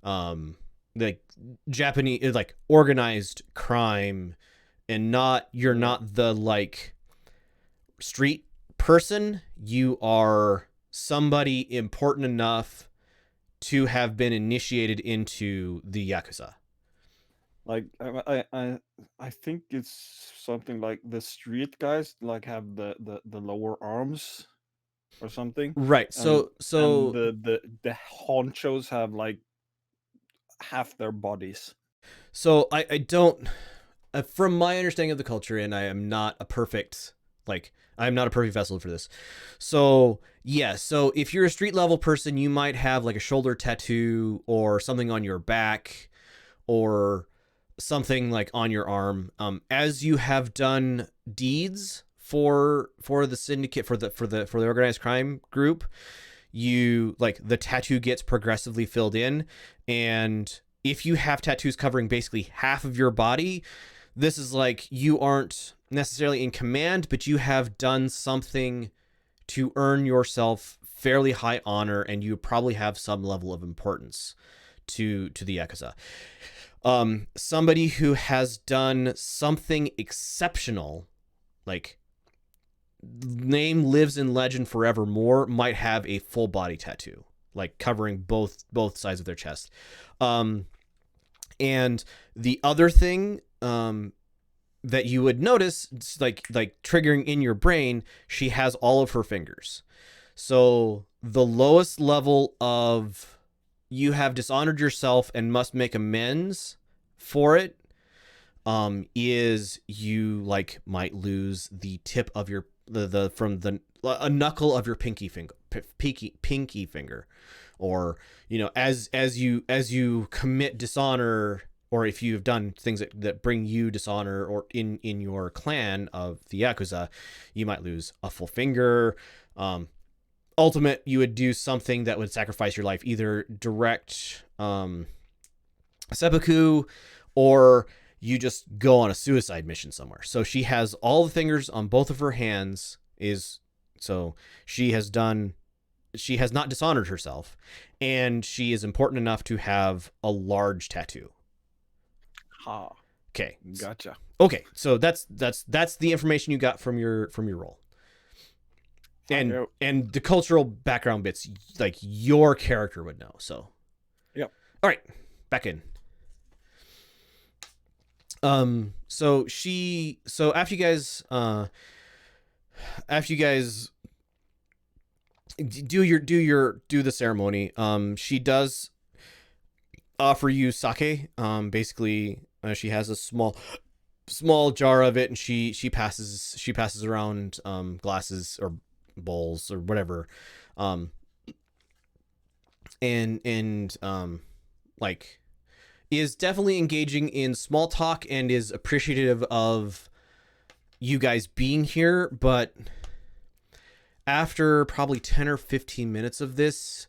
Like Japanese, like organized crime, and you're not the like street person. You are somebody important enough to have been initiated into the yakuza. Like I think it's something like the street guys like have the lower arms or something. Right. So and the honchos have like half their bodies. So I don't, from my understanding of the culture, and I'm not a perfect vessel for this. So yeah, so if you're a street level person, you might have like a shoulder tattoo or something on your back or something like on your arm. As you have done deeds for the syndicate, for the organized crime group, you like the tattoo gets progressively filled in. And if you have tattoos covering basically half of your body, this is like you aren't necessarily in command, but you have done something to earn yourself fairly high honor, and you probably have some level of importance to the yakuza. Somebody who has done something exceptional, like name lives in legend forevermore, might have a full body tattoo, like covering both sides of their chest. And the other thing that you would notice, like triggering in your brain, she has all of her fingers. So the lowest level of you have dishonored yourself and must make amends for it is you like might lose the tip of your a knuckle of your pinky finger, or as you commit dishonor, or if you've done things that bring you dishonor, or in your clan of the yakuza, you might lose a full finger. Ultimate, you would do something that would sacrifice your life, either direct seppuku, or you just go on a suicide mission somewhere. So she has all the fingers on both of her hands. So she has not dishonored herself, and she is important enough to have a large tattoo. Ha. Okay. Gotcha. Okay, so that's the information you got from your roll. And the cultural background bits, like your character would know. So, yep. All right, back in. So after you guys do the ceremony, she does offer you sake. Basically, she has a small jar of it, and she passes around glasses or bowls or whatever, and like is definitely engaging in small talk and is appreciative of you guys being here. But after probably 10 or 15 minutes of this,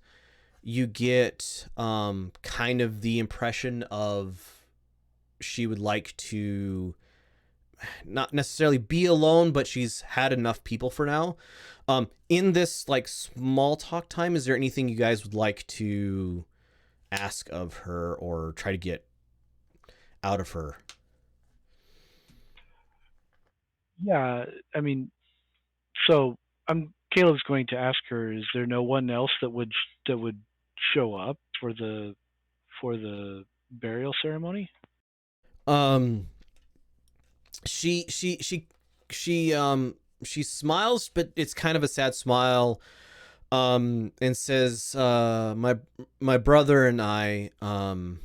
you get kind of the impression of she would like to not necessarily be alone, but she's had enough people for now. In this like small talk time, is there anything you guys would like to ask of her or try to get out of her? Yeah, I mean, so Caleb's going to ask her, is there no one else that would show up for the burial ceremony? Um, she she she she she smiles, but it's kind of a sad smile. And says, my brother and I are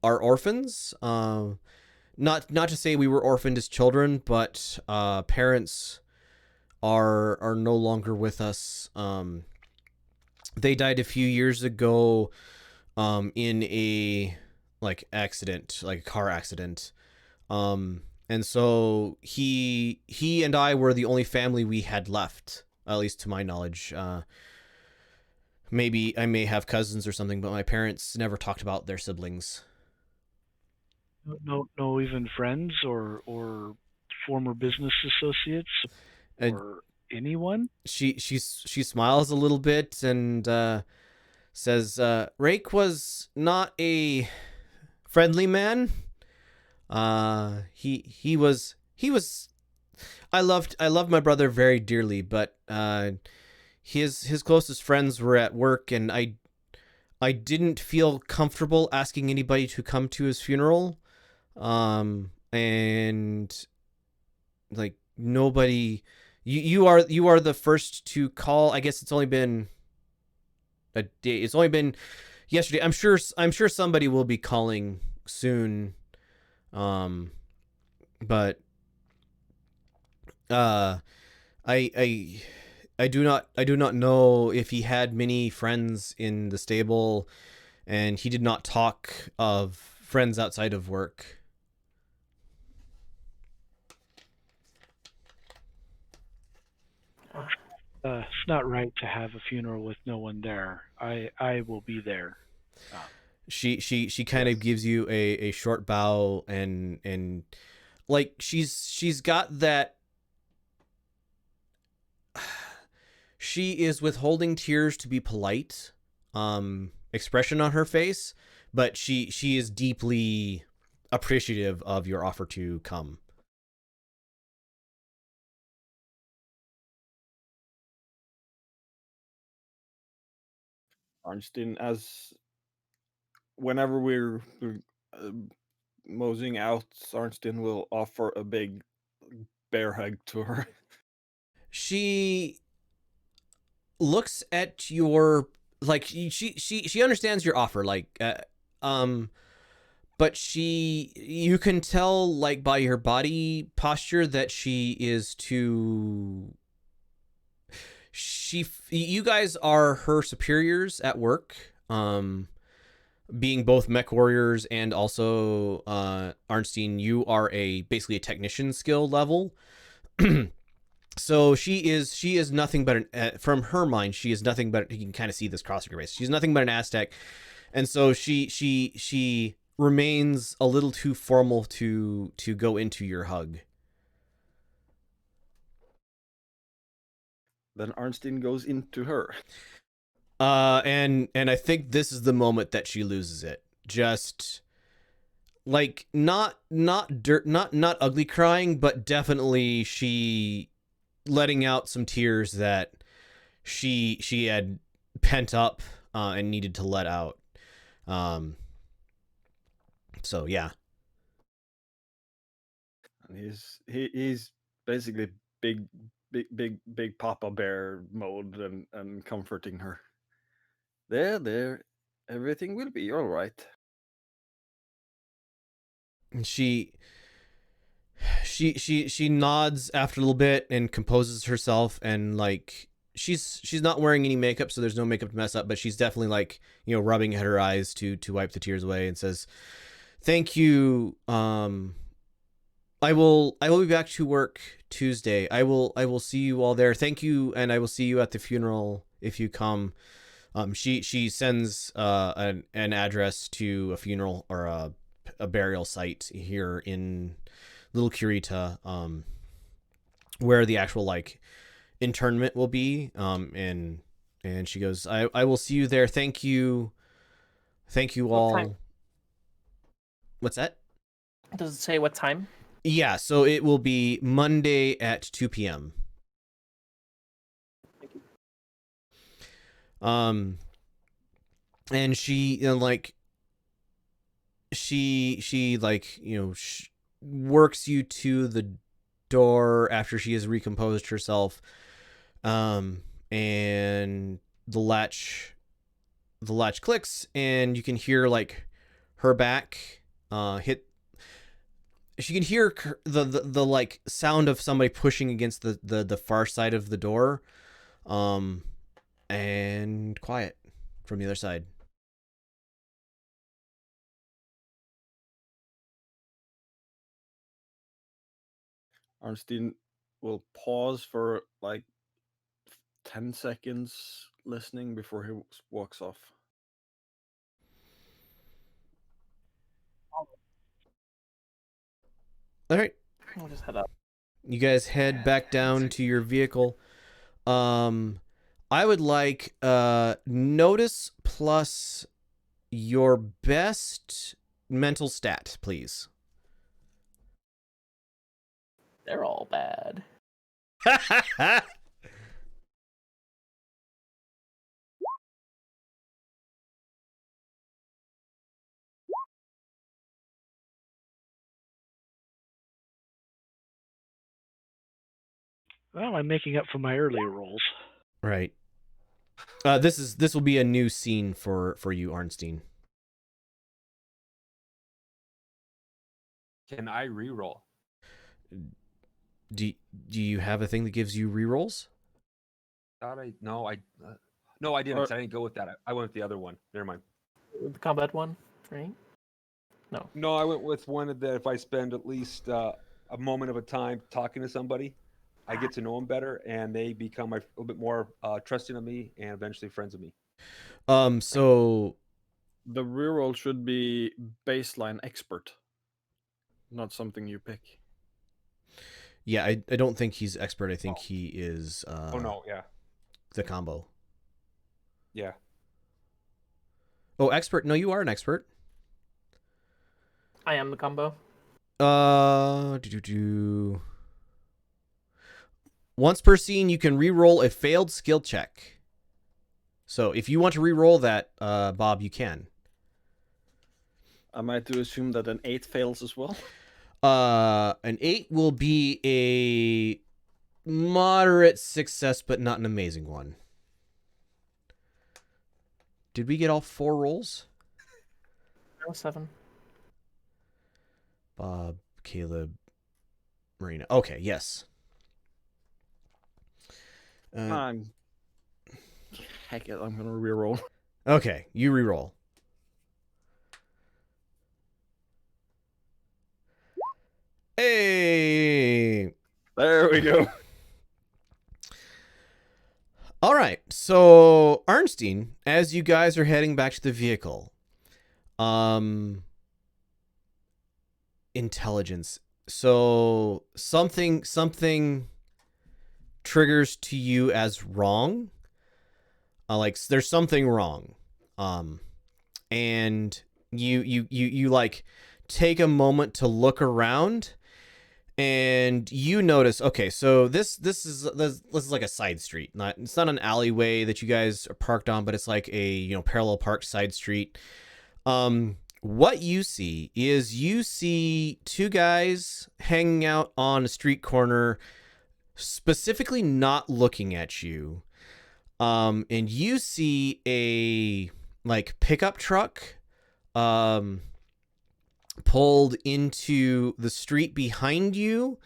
orphans. Not to say we were orphaned as children, but parents are no longer with us. They died a few years ago in a accident, like a car accident. And so he and I were the only family we had left, at least to my knowledge. Maybe I may have cousins or something, but my parents never talked about their siblings. No, even friends or former business associates And or anyone? she smiles a little bit and says, Rake was not a friendly man. He was. I loved my brother very dearly, but his closest friends were at work, and I didn't feel comfortable asking anybody to come to his funeral. And like nobody, you are the first to call. I guess it's only been a day. It's only been yesterday. I'm sure somebody will be calling soon. But I I do not know if he had many friends in the stable, and he did not talk of friends outside of work. It's not right to have a funeral with no one there. I will be there. She kind of gives you a short bow, and like she's got that. She is withholding tears to be polite, expression on her face, but she is deeply appreciative of your offer to come. Arnstein, as whenever we're moseying out, Arnstein will offer a big bear hug to her. She looks at your she understands your offer, but you can tell like by her body posture that she is too. You guys are her superiors at work, being both mech warriors, and also Arnstein, you are basically a technician skill level. So she is nothing but from her mind, she is nothing but, you can kind of see this crossing her face, she's nothing but an Aztec. And so she remains a little too formal to go into your hug. Then Arnstein goes into her. And I think this is the moment that she loses it. Just like not ugly crying, but definitely she letting out some tears that she had pent up and needed to let out. So yeah. And he's basically big Papa Bear mode and comforting her. There, everything will be all right. And she nods after a little bit and composes herself, and like she's not wearing any makeup, so there's no makeup to mess up, but she's definitely like, rubbing at her eyes to wipe the tears away, and says, "Thank you. I will be back to work Tuesday. I will see you all there. Thank you, and I will see you at the funeral if you come." She sends an address to a funeral or a burial site here in Little Kurita, where the actual like internment will be. And she goes, I will see you there. Thank you all. Time? What's that? Does it say what time? Yeah, so it will be Monday at 2 p.m. Thank you. And she, like, she like, works you to the door after she has recomposed herself. And the latch clicks, and you can hear like her back hit. She can hear the like sound of somebody pushing against the far side of the door, and quiet from the other side. Arnstein will pause for like 10 seconds listening before he walks off. All right, I'll just head up. you guys head back down to your vehicle. I would like notice plus your best mental stat, please. They're all bad. Well, I'm making up for my earlier rolls. Right. This will be a new scene for you, Arnstein. Can I re-roll? Do you have a thing that gives you rerolls? No, I didn't. Or- I didn't go with that. I went with the other one. Never mind. The combat one, right? No, I went with one that if I spend at least a moment of a time talking to somebody, I get to know them better, and they become a little bit more trusting of me, and eventually friends of me. So The reroll should be baseline expert, not something you pick. yeah, I don't think he's expert. I think he is. Oh no, yeah, The combo. yeah. Oh, expert. No, you are an expert. I am the combo. Once per scene, you can re-roll a failed skill check. So if you want to re-roll that, Bob, you can. Am I to assume that an 8 fails as well? An 8 will be a moderate success, but not an amazing one. Did we get all 4 rolls? 7. Bob, Caleb, Marina. Okay, yes. Heck it, I'm gonna reroll. Okay, you re-roll. Hey! There we go. All right, so Arnstein, as you guys are heading back to the vehicle, intelligence. So something triggers to you as wrong. Like there's something wrong. And you like take a moment to look around, and you notice, okay, so this is like a side street. It's not an alleyway that you guys are parked on, but it's like a parallel park side street. What you see is 2 guys hanging out on a street corner, specifically not looking at you. And you see a like pickup truck pulled into the street behind you,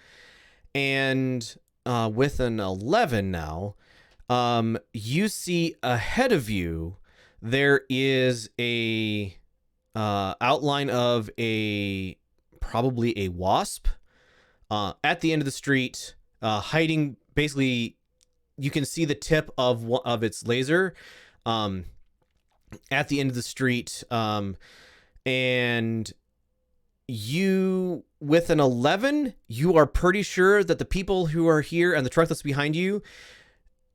and with an 11 now, you see ahead of you there is a outline of probably a wasp at the end of the street, hiding. Basically, you can see the tip of its laser at the end of the street, and you, with an 11, you are pretty sure that the people who are here and the truck that's behind you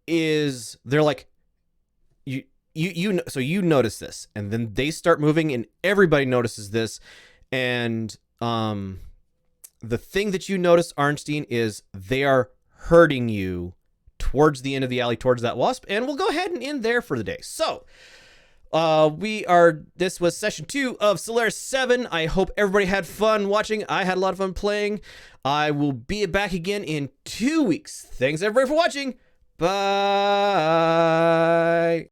they're like, so you notice this, and then they start moving, and everybody notices this, and the thing that you notice, Arnstein, is they are hurting you towards the end of the alley, towards that wasp, and we'll go ahead and end there for the day. So, this was session 2 of Solaris VII. I hope everybody had fun watching. I had a lot of fun playing. I will be back again in 2 weeks. Thanks everybody for watching. Bye.